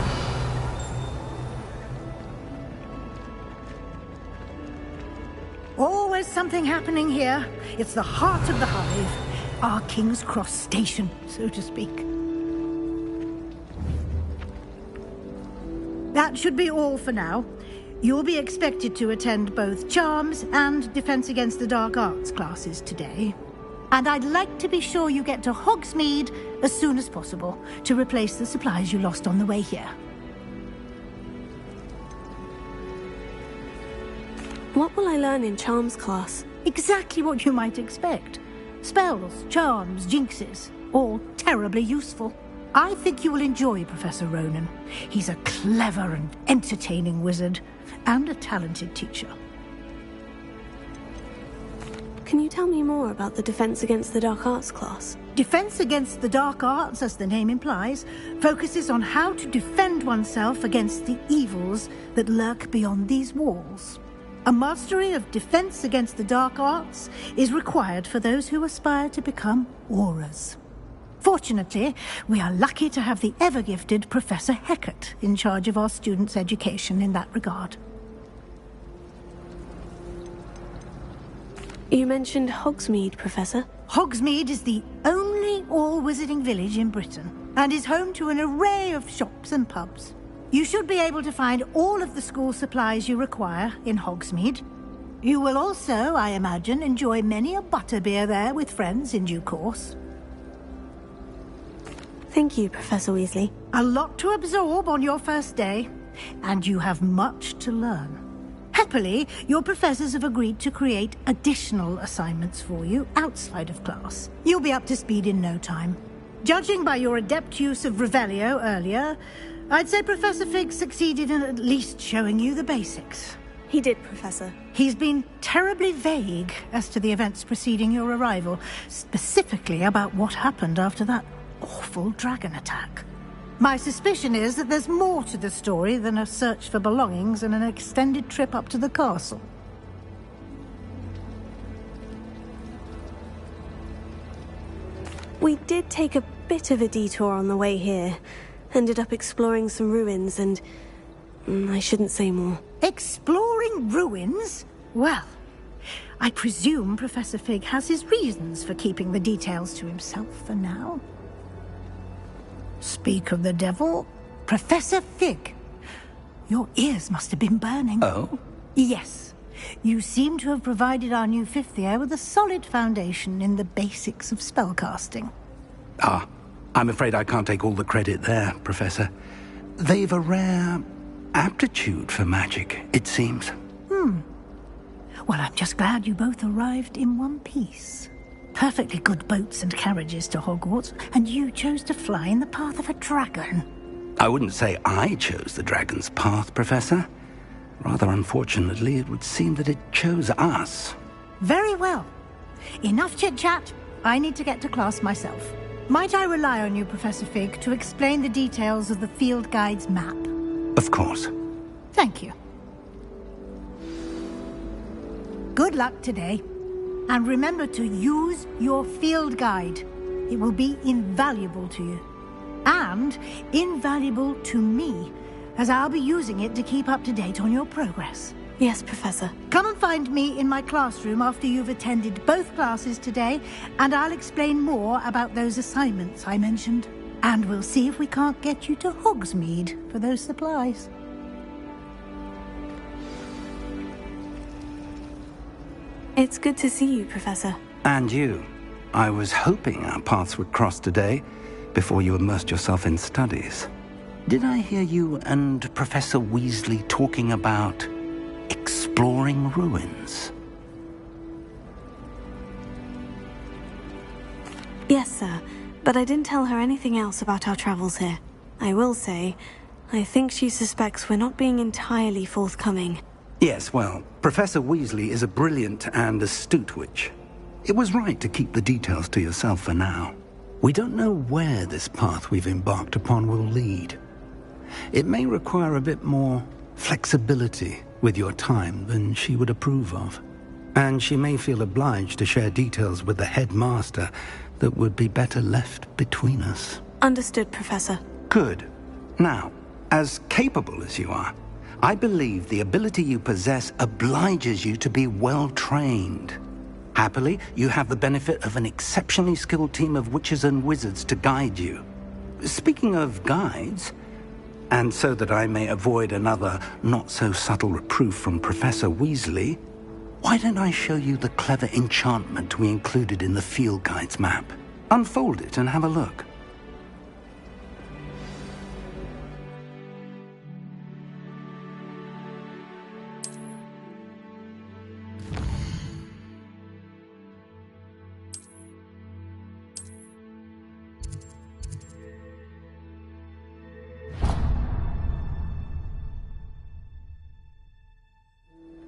Always something happening here. It's the heart of the hive. Our King's Cross station, so to speak. That should be all for now. You'll be expected to attend both Charms and Defense Against the Dark Arts classes today. And I'd like to be sure you get to Hogsmeade as soon as possible to replace the supplies you lost on the way here. What will I learn in Charms class? Exactly what you might expect. Spells, charms, jinxes, all terribly useful. I think you will enjoy Professor Ronan. He's a clever and entertaining wizard, and a talented teacher. Can you tell me more about the Defense Against the Dark Arts class? Defense Against the Dark Arts, as the name implies, focuses on how to defend oneself against the evils that lurk beyond these walls. A mastery of Defense Against the Dark Arts is required for those who aspire to become Aurors. Fortunately, we are lucky to have the ever-gifted Professor Hecat in charge of our students' education in that regard. You mentioned Hogsmeade, Professor. Hogsmeade is the only all-wizarding village in Britain, and is home to an array of shops and pubs. You should be able to find all of the school supplies you require in Hogsmeade. You will also, I imagine, enjoy many a butterbeer there with friends in due course. Thank you, Professor Weasley. A lot to absorb on your first day, and you have much to learn. Happily, your professors have agreed to create additional assignments for you outside of class. You'll be up to speed in no time. Judging by your adept use of Revelio earlier, I'd say Professor Fig succeeded in at least showing you the basics. He did, Professor. He's been terribly vague as to the events preceding your arrival, specifically about what happened after that awful dragon attack. My suspicion is that there's more to the story than a search for belongings and an extended trip up to the castle. We did take a bit of a detour on the way here. Ended up exploring some ruins and... I shouldn't say more. Exploring ruins? Well, I presume Professor Fig has his reasons for keeping the details to himself for now. Speak of the devil, Professor Fig. Your ears must have been burning. Oh? Yes. You seem to have provided our new fifth year with a solid foundation in the basics of spellcasting. Ah, I'm afraid I can't take all the credit there, Professor. They've a rare aptitude for magic, it seems. Well, I'm just glad you both arrived in one piece. Perfectly good boats and carriages to Hogwarts, and you chose to fly in the path of a dragon. I wouldn't say I chose the dragon's path, Professor. Rather unfortunately, it would seem that it chose us. Very well. Enough chit-chat. I need to get to class myself. Might I rely on you, Professor Fig, to explain the details of the field guide's map? Of course. Thank you. Good luck today. And remember to use your field guide. It will be invaluable to you. And invaluable to me, as I'll be using it to keep up to date on your progress. Yes, Professor. Come and find me in my classroom after you've attended both classes today, and I'll explain more about those assignments I mentioned. And we'll see if we can't get you to Hogsmeade for those supplies. It's good to see you, Professor. And you. I was hoping our paths would cross today, before you immersed yourself in studies. Did I hear you and Professor Weasley talking about exploring ruins? Yes, sir. But I didn't tell her anything else about our travels here. I will say, I think she suspects we're not being entirely forthcoming. Yes, well, Professor Weasley is a brilliant and astute witch. It was right to keep the details to yourself for now. We don't know where this path we've embarked upon will lead. It may require a bit more flexibility with your time than she would approve of. And she may feel obliged to share details with the headmaster that would be better left between us. Understood, Professor. Good. Now, as capable as you are, I believe the ability you possess obliges you to be well-trained. Happily, you have the benefit of an exceptionally skilled team of witches and wizards to guide you. Speaking of guides, and so that I may avoid another not-so-subtle reproof from Professor Weasley, why don't I show you the clever enchantment we included in the field guide's map? Unfold it and have a look.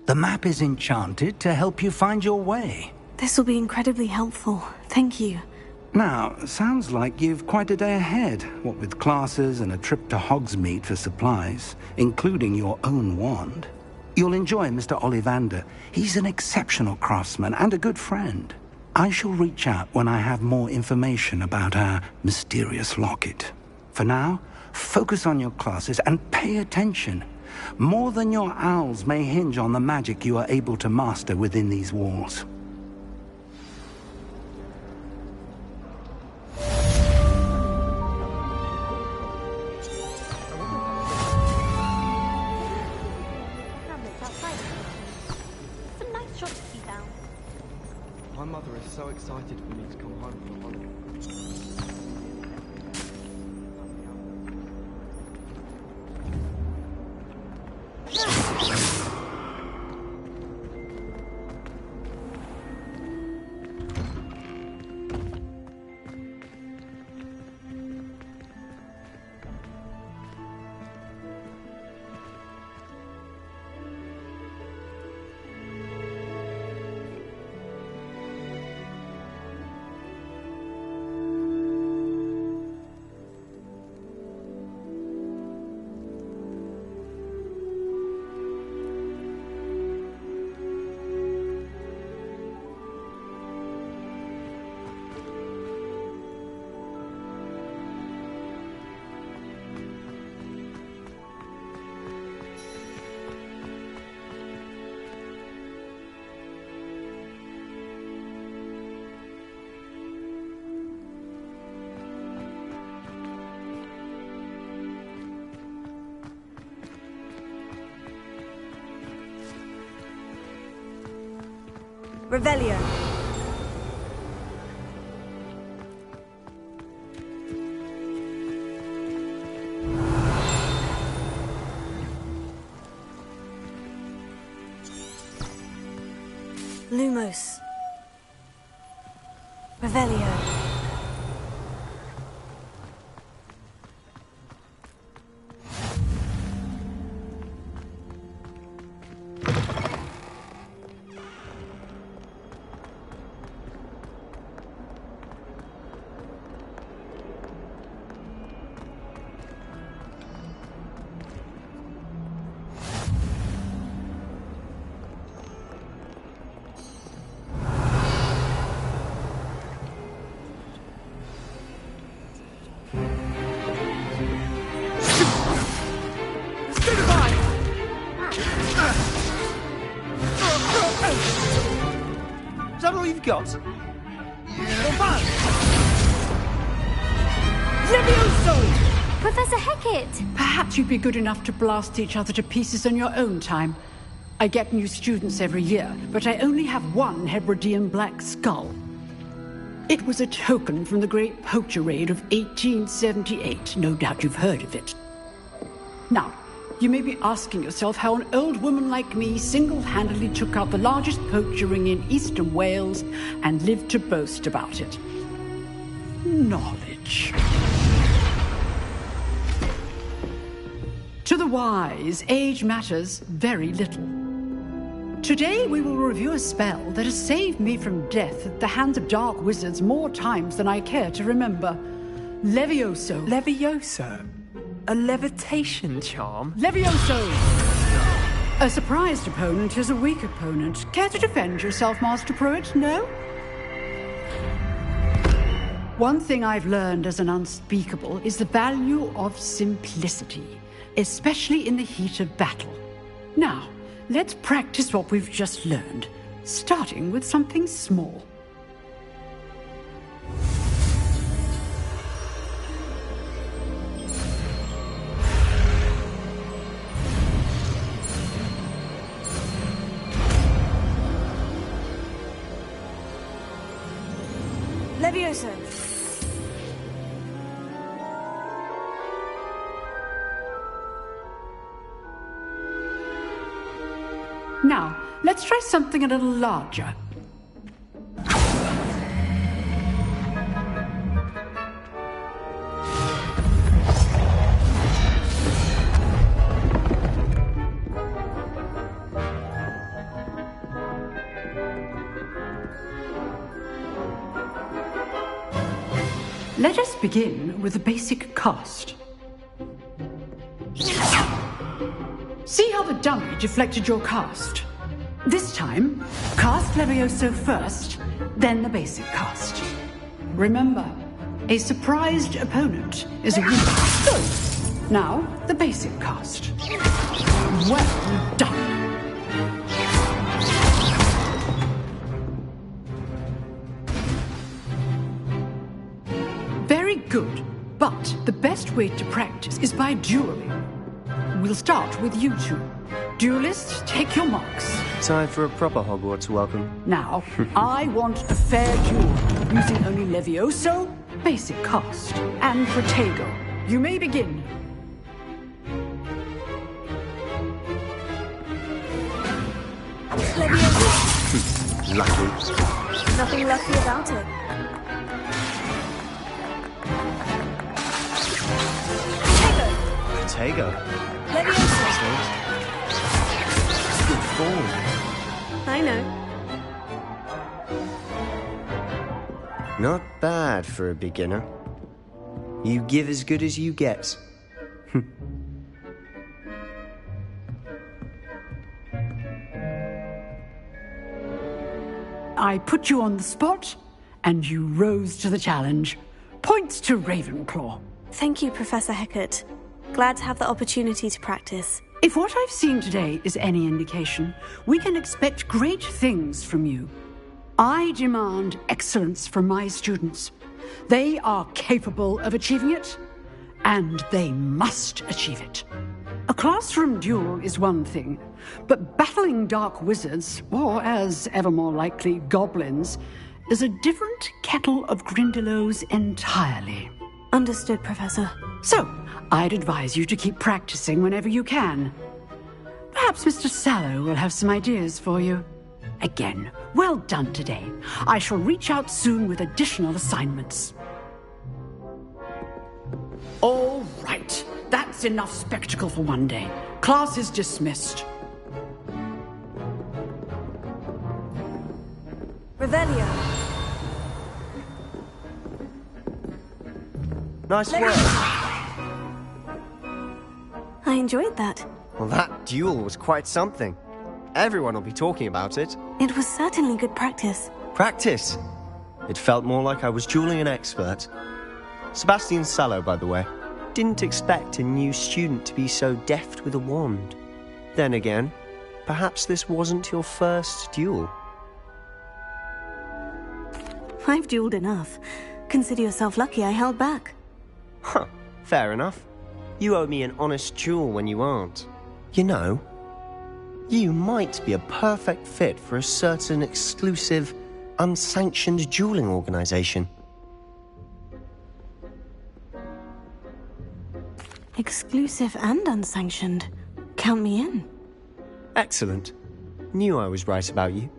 The map is enchanted to help you find your way. This will be incredibly helpful. Thank you. Now, sounds like you've quite a day ahead, what with classes and a trip to Hogsmeade for supplies, including your own wand. You'll enjoy Mr. Ollivander. He's an exceptional craftsman and a good friend. I shall reach out when I have more information about our mysterious locket. For now, focus on your classes and pay attention. More than your owls may hinge on the magic you are able to master within these walls. My mother is so excited for me to come home for holiday. Revelio. Lumos. Revelio. Is that all you've got? Levioso! Professor Hecat! Perhaps you'd be good enough to blast each other to pieces on your own time. I get new students every year, but I only have one Hebridean black skull. It was a token from the Great Poacher Raid of 1878. No doubt you've heard of it. Now, you may be asking yourself how an old woman like me single-handedly took out the largest poacher ring in eastern Wales and lived to boast about it. Knowledge. To the wise, age matters very little. Today we will review a spell that has saved me from death at the hands of dark wizards more times than I care to remember. Levioso. Levioso? A levitation charm? Levioso! A surprised opponent is a weak opponent. Care to defend yourself, Master Pruitt? No? One thing I've learned as an unspeakable is the value of simplicity, especially in the heat of battle. Now, let's practice what we've just learned, starting with something small. Levioso. Now, let's try something a little larger. Let us begin with the basic cast. See how the dummy deflected your cast? This time, cast Levioso first, then the basic cast. Remember, a surprised opponent is a winner. Good. Now, the basic cast. Well done. Very good, but the best way to practice is by dueling. We'll start with you two. Duelists, take your marks. Time for a proper Hogwarts welcome. Now, I want a fair duel, using only Levioso, basic cast, and Protego. You may begin. Levioso. Lucky. Nothing lucky about it. Protego. Levioso. Good form. I know. Not bad for a beginner. You give as good as you get. I put you on the spot, and you rose to the challenge. Points to Ravenclaw. Thank you, Professor Hecat. Glad to have the opportunity to practice. If what I've seen today is any indication, we can expect great things from you. I demand excellence from my students. They are capable of achieving it, and they must achieve it. A classroom duel is one thing, but battling dark wizards, or as ever more likely, goblins, is a different kettle of Grindylows entirely. Understood, Professor. So, I'd advise you to keep practicing whenever you can. Perhaps Mr. Sallow will have some ideas for you. Again, well done today. I shall reach out soon with additional assignments. All right. That's enough spectacle for one day. Class is dismissed. Revelio. Nice work. I enjoyed that. Well, that duel was quite something. Everyone will be talking about it. It was certainly good practice. Practice? It felt more like I was dueling an expert. Sebastian Sallow, by the way. Didn't expect a new student to be so deft with a wand. Then again, perhaps this wasn't your first duel. I've dueled enough. Consider yourself lucky I held back. Huh, fair enough. You owe me an honest duel when you aren't. You know, you might be a perfect fit for a certain exclusive, unsanctioned dueling organization. Exclusive and unsanctioned. Count me in. Excellent. Knew I was right about you.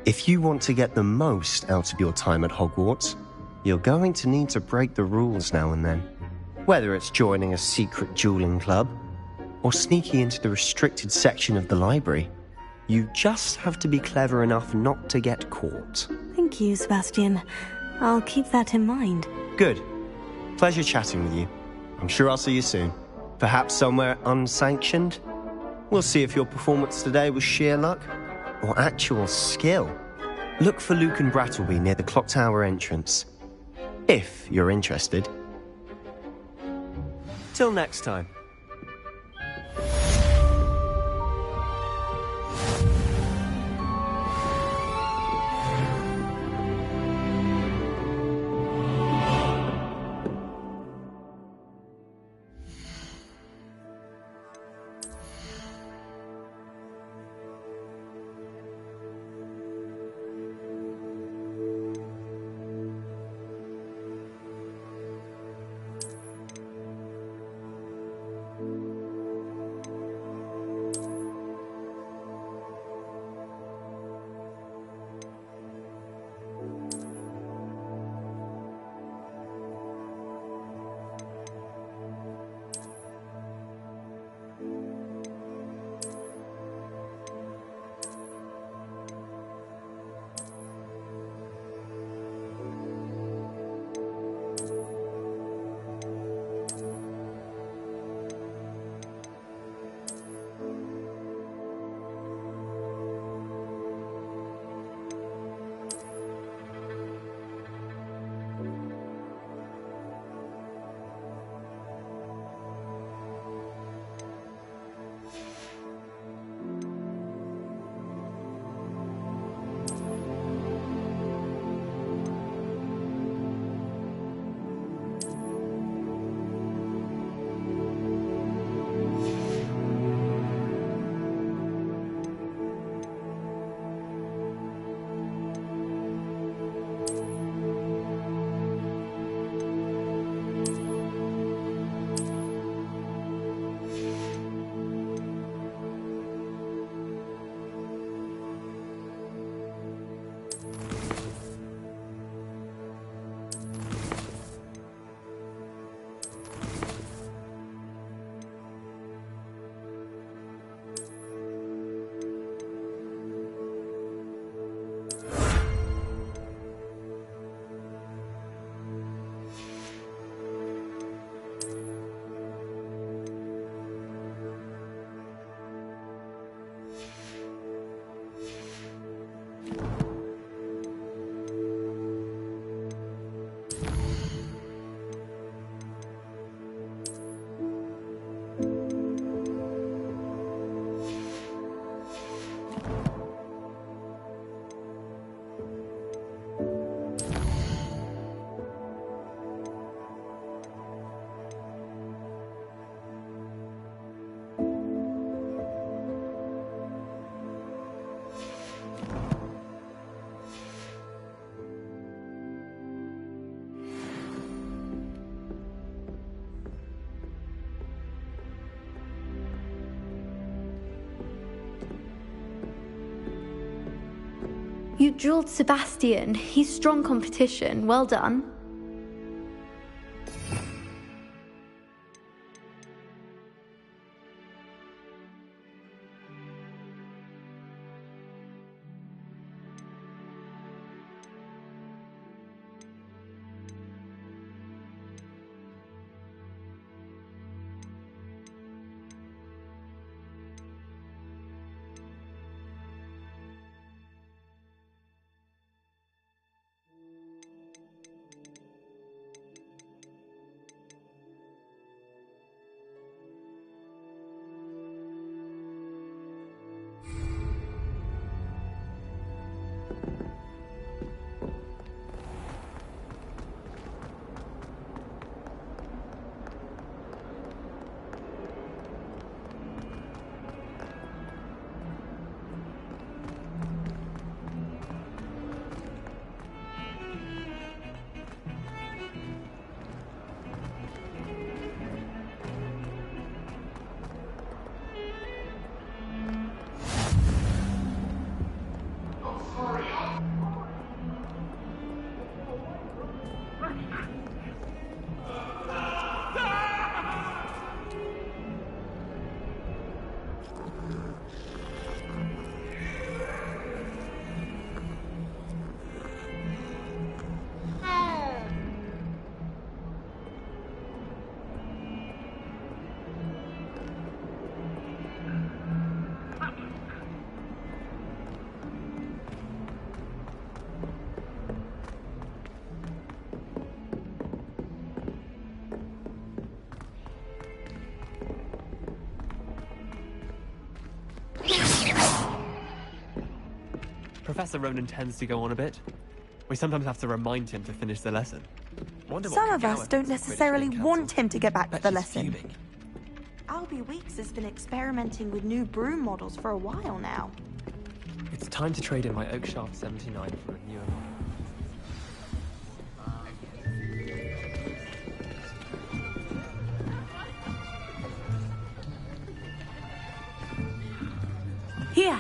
If you want to get the most out of your time at Hogwarts, you're going to need to break the rules now and then. Whether it's joining a secret dueling club, or sneaking into the restricted section of the library, you just have to be clever enough not to get caught. Thank you, Sebastian. I'll keep that in mind. Good. Pleasure chatting with you. I'm sure I'll see you soon. Perhaps somewhere unsanctioned? We'll see if your performance today was sheer luck or actual skill. Look for Luke and Brattleby near the clock tower entrance. If you're interested. Till next time. You drilled Sebastian. He's strong competition. Well done. Professor Ronan tends to go on a bit. We sometimes have to remind him to finish the lesson. Some of us don't necessarily want him to get back to the lesson. Albie Weeks has been experimenting with new broom models for a while now. It's time to trade in my Oak Shaft 79 for a newer model. Here!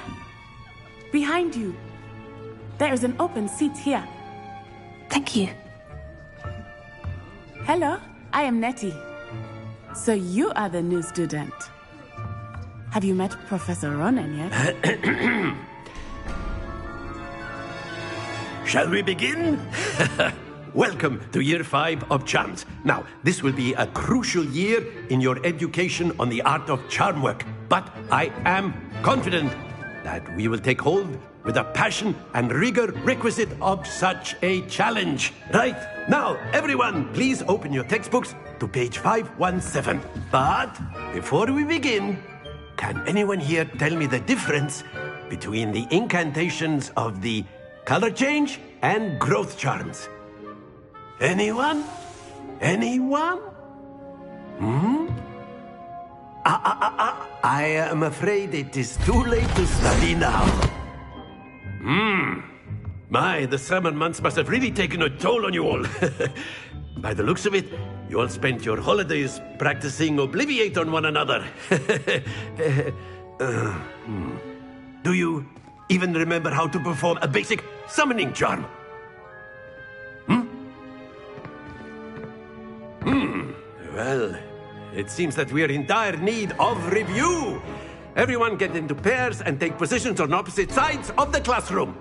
Behind you! There is an open seat here. Thank you. Hello, I am Nettie. So you are the new student. Have you met Professor Ronan yet? Shall we begin? Welcome to Year 5 of Charms. Now, this will be a crucial year in your education on the art of charm work. But I am confident that we will take hold with the passion and rigor requisite of such a challenge. Right, now, everyone, please open your textbooks to page 517. But before we begin, can anyone here tell me the difference between the incantations of the color change and growth charms? Anyone? Anyone? I am afraid it is too late to study now. My, the summer months must have really taken a toll on you all. By the looks of it, you all spent your holidays practicing Obliviate on one another. Do you even remember how to perform a basic summoning charm? Well, it seems that we are in dire need of review. Everyone get into pairs and take positions on opposite sides of the classroom.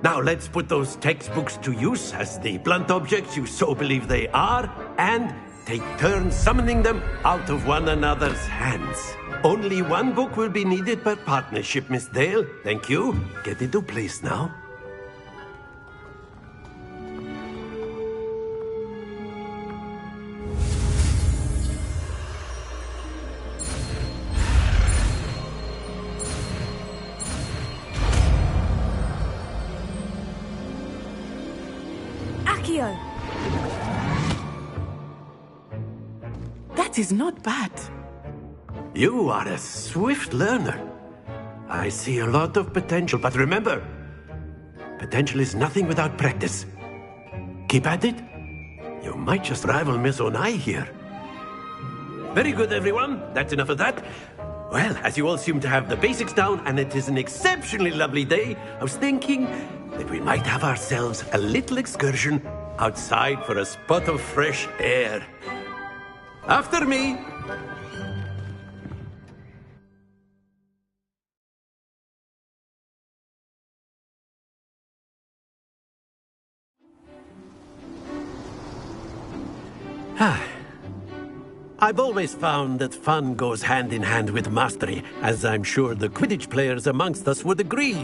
Now let's put those textbooks to use as the blunt objects you so believe they are, and take turns summoning them out of one another's hands. Only one book will be needed per partnership, Miss Dale. Thank you. Get into place now. That is not bad. You are a swift learner. I see a lot of potential, but remember, potential is nothing without practice. Keep at it. You might just rival Miss Onai here. Very good, everyone. That's enough of that. Well, as you all seem to have the basics down, and it is an exceptionally lovely day, I was thinking that we might have ourselves a little excursion outside for a spot of fresh air. After me! I've always found that fun goes hand in hand with mastery, as I'm sure the Quidditch players amongst us would agree,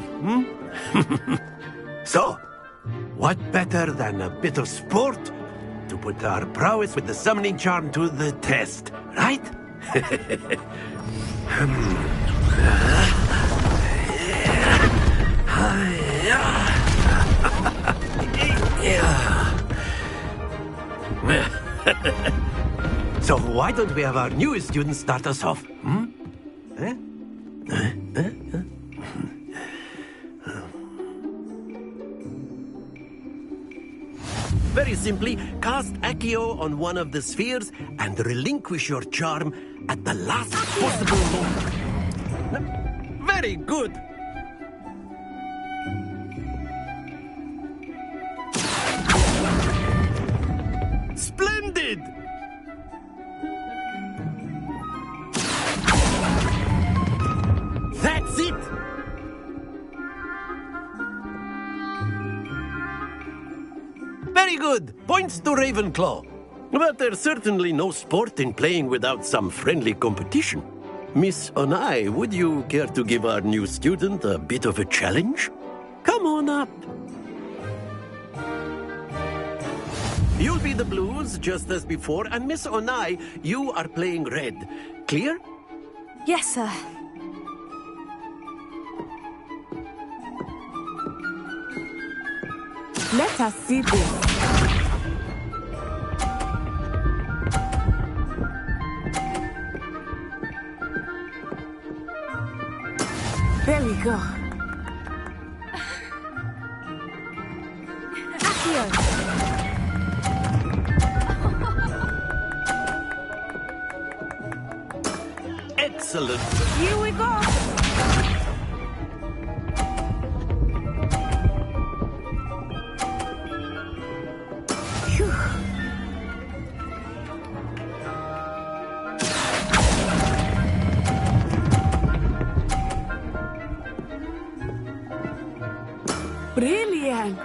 So, what better than a bit of sport to put our prowess with the summoning charm to the test, right? So why don't we have our newest student start us off? Very simply, cast Accio on one of the spheres and relinquish your charm at the last possible moment. Very good. Splendid! That's it! Very good! Points to Ravenclaw. But there's certainly no sport in playing without some friendly competition. Miss Onai, would you care to give our new student a bit of a challenge? Come on up. You'll be the blues, just as before, and Miss Onai, you are playing red. Clear? Yes, sir. Let us see this. There we go. Accio. Excellent. Here we go. Brilliant!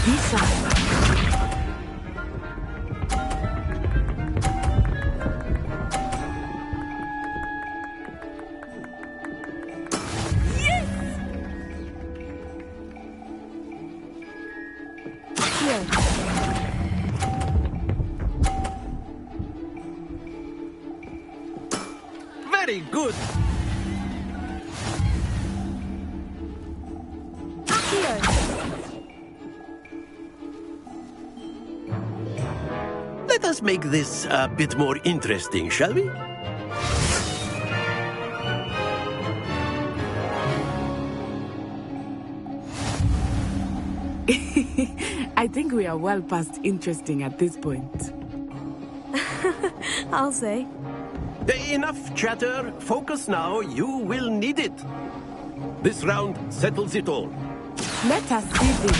Lisa. Yes! Here. Very good. Let us make this a bit more interesting, shall we? I think we are well past interesting at this point. I'll say. Enough chatter. Focus now. You will need it. This round settles it all. Let us see this.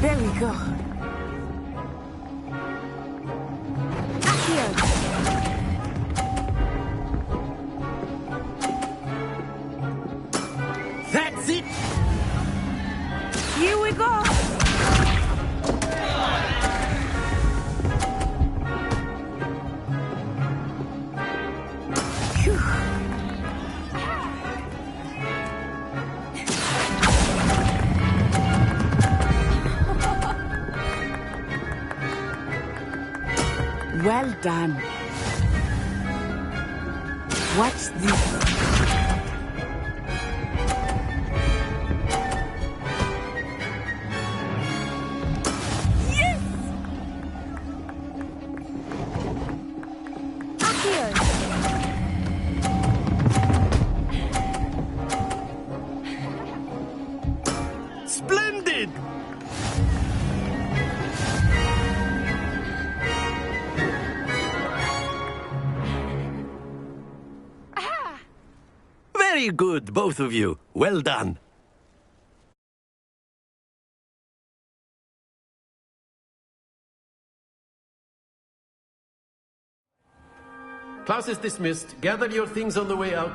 There we go. Accio. That's it. Here we go. Well done. Watch this. Yes! Accio. Splendid! Very good, both of you. Well done. Class is dismissed. Gather your things on the way out.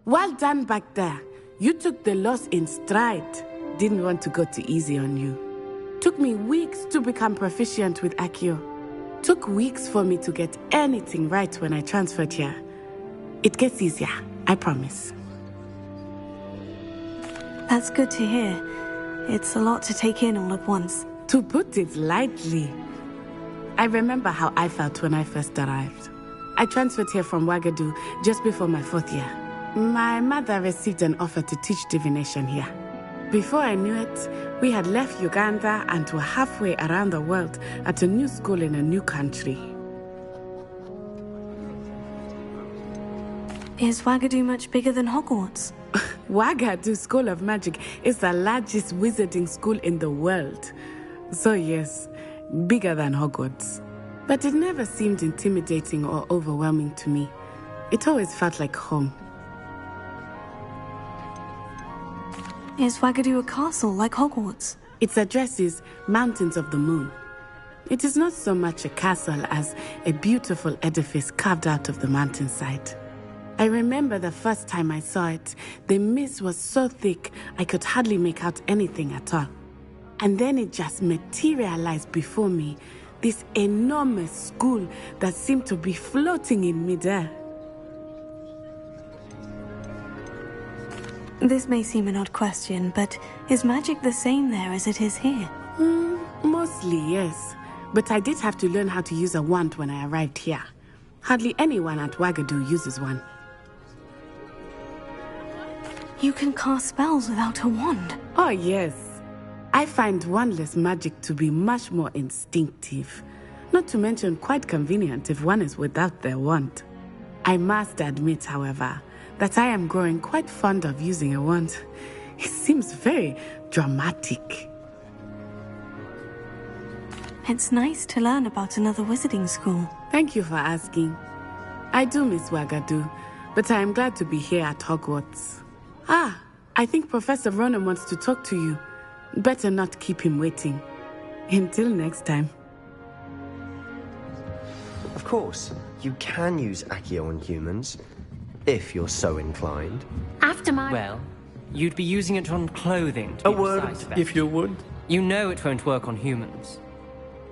Well done back there. You took the loss in stride. Didn't want to go too easy on you. Took me weeks to become proficient with Accio. Took weeks for me to get anything right when I transferred here. It gets easier, I promise. That's good to hear. It's a lot to take in all at once. To put it lightly. I remember how I felt when I first arrived. I transferred here from Wagadu just before my 4th year. My mother received an offer to teach divination here. Before I knew it, we had left Uganda and were halfway around the world at a new school in a new country. Is Wagadu much bigger than Hogwarts? Wagadu School of Magic is the largest wizarding school in the world. So yes, bigger than Hogwarts. But it never seemed intimidating or overwhelming to me. It always felt like home. Is Wagadu a castle like Hogwarts? Its address is Mountains of the Moon. It is not so much a castle as a beautiful edifice carved out of the mountainside. I remember the first time I saw it, the mist was so thick I could hardly make out anything at all. And then it just materialized before me, this enormous school that seemed to be floating in midair. This may seem an odd question, but is magic the same there as it is here? Mostly, yes. But I did have to learn how to use a wand when I arrived here. Hardly anyone at Wagadu uses one. You can cast spells without a wand? Oh, yes. I find wandless magic to be much more instinctive. Not to mention quite convenient if one is without their wand. I must admit, however, that I am growing quite fond of using a wand. It seems very dramatic. It's nice to learn about another wizarding school. Thank you for asking. I do miss Wagadu, but I am glad to be here at Hogwarts. Ah, I think Professor Ronan wants to talk to you. Better not keep him waiting. Until next time. Of course, you can use Accio on humans, if you're so inclined. After my... Well, you'd be using it on clothing, to A be word, precise about if it. you would. You know it won't work on humans.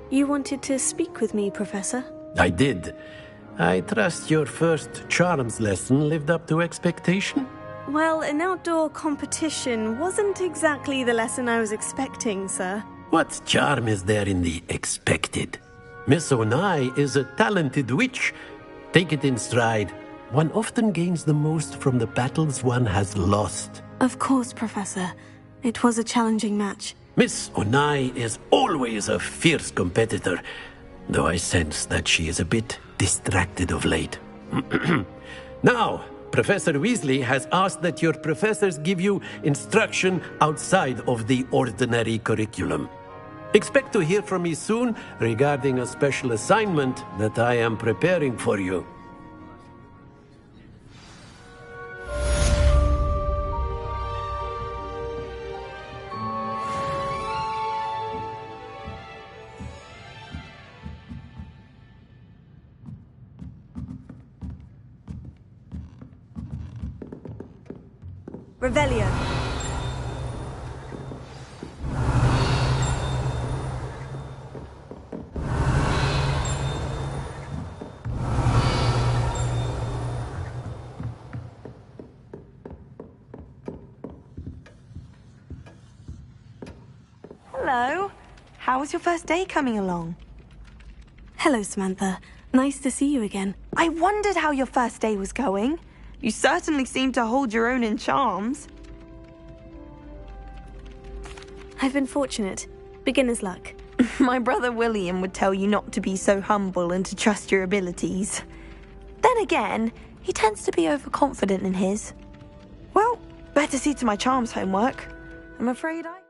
You wanted to speak with me, Professor? I did. I trust your first charms lesson lived up to expectation? Well, an outdoor competition wasn't exactly the lesson I was expecting, sir. What charm is there in the expected? Miss Onai is a talented witch. Take it in stride. One often gains the most from the battles one has lost. Of course, Professor. It was a challenging match. Miss Onai is always a fierce competitor, though I sense that she is a bit distracted of late. Now, Professor Weasley has asked that your professors give you instruction outside of the ordinary curriculum. Expect to hear from me soon regarding a special assignment that I am preparing for you. Revelio. Hello. How was your first day coming along? Hello, Samantha. Nice to see you again. I wondered how your first day was going. You certainly seem to hold your own in charms. I've been fortunate. Beginner's luck. My brother William would tell you not to be so humble and to trust your abilities. Then again, he tends to be overconfident in his. Well, better see to my charms homework. I'm afraid I...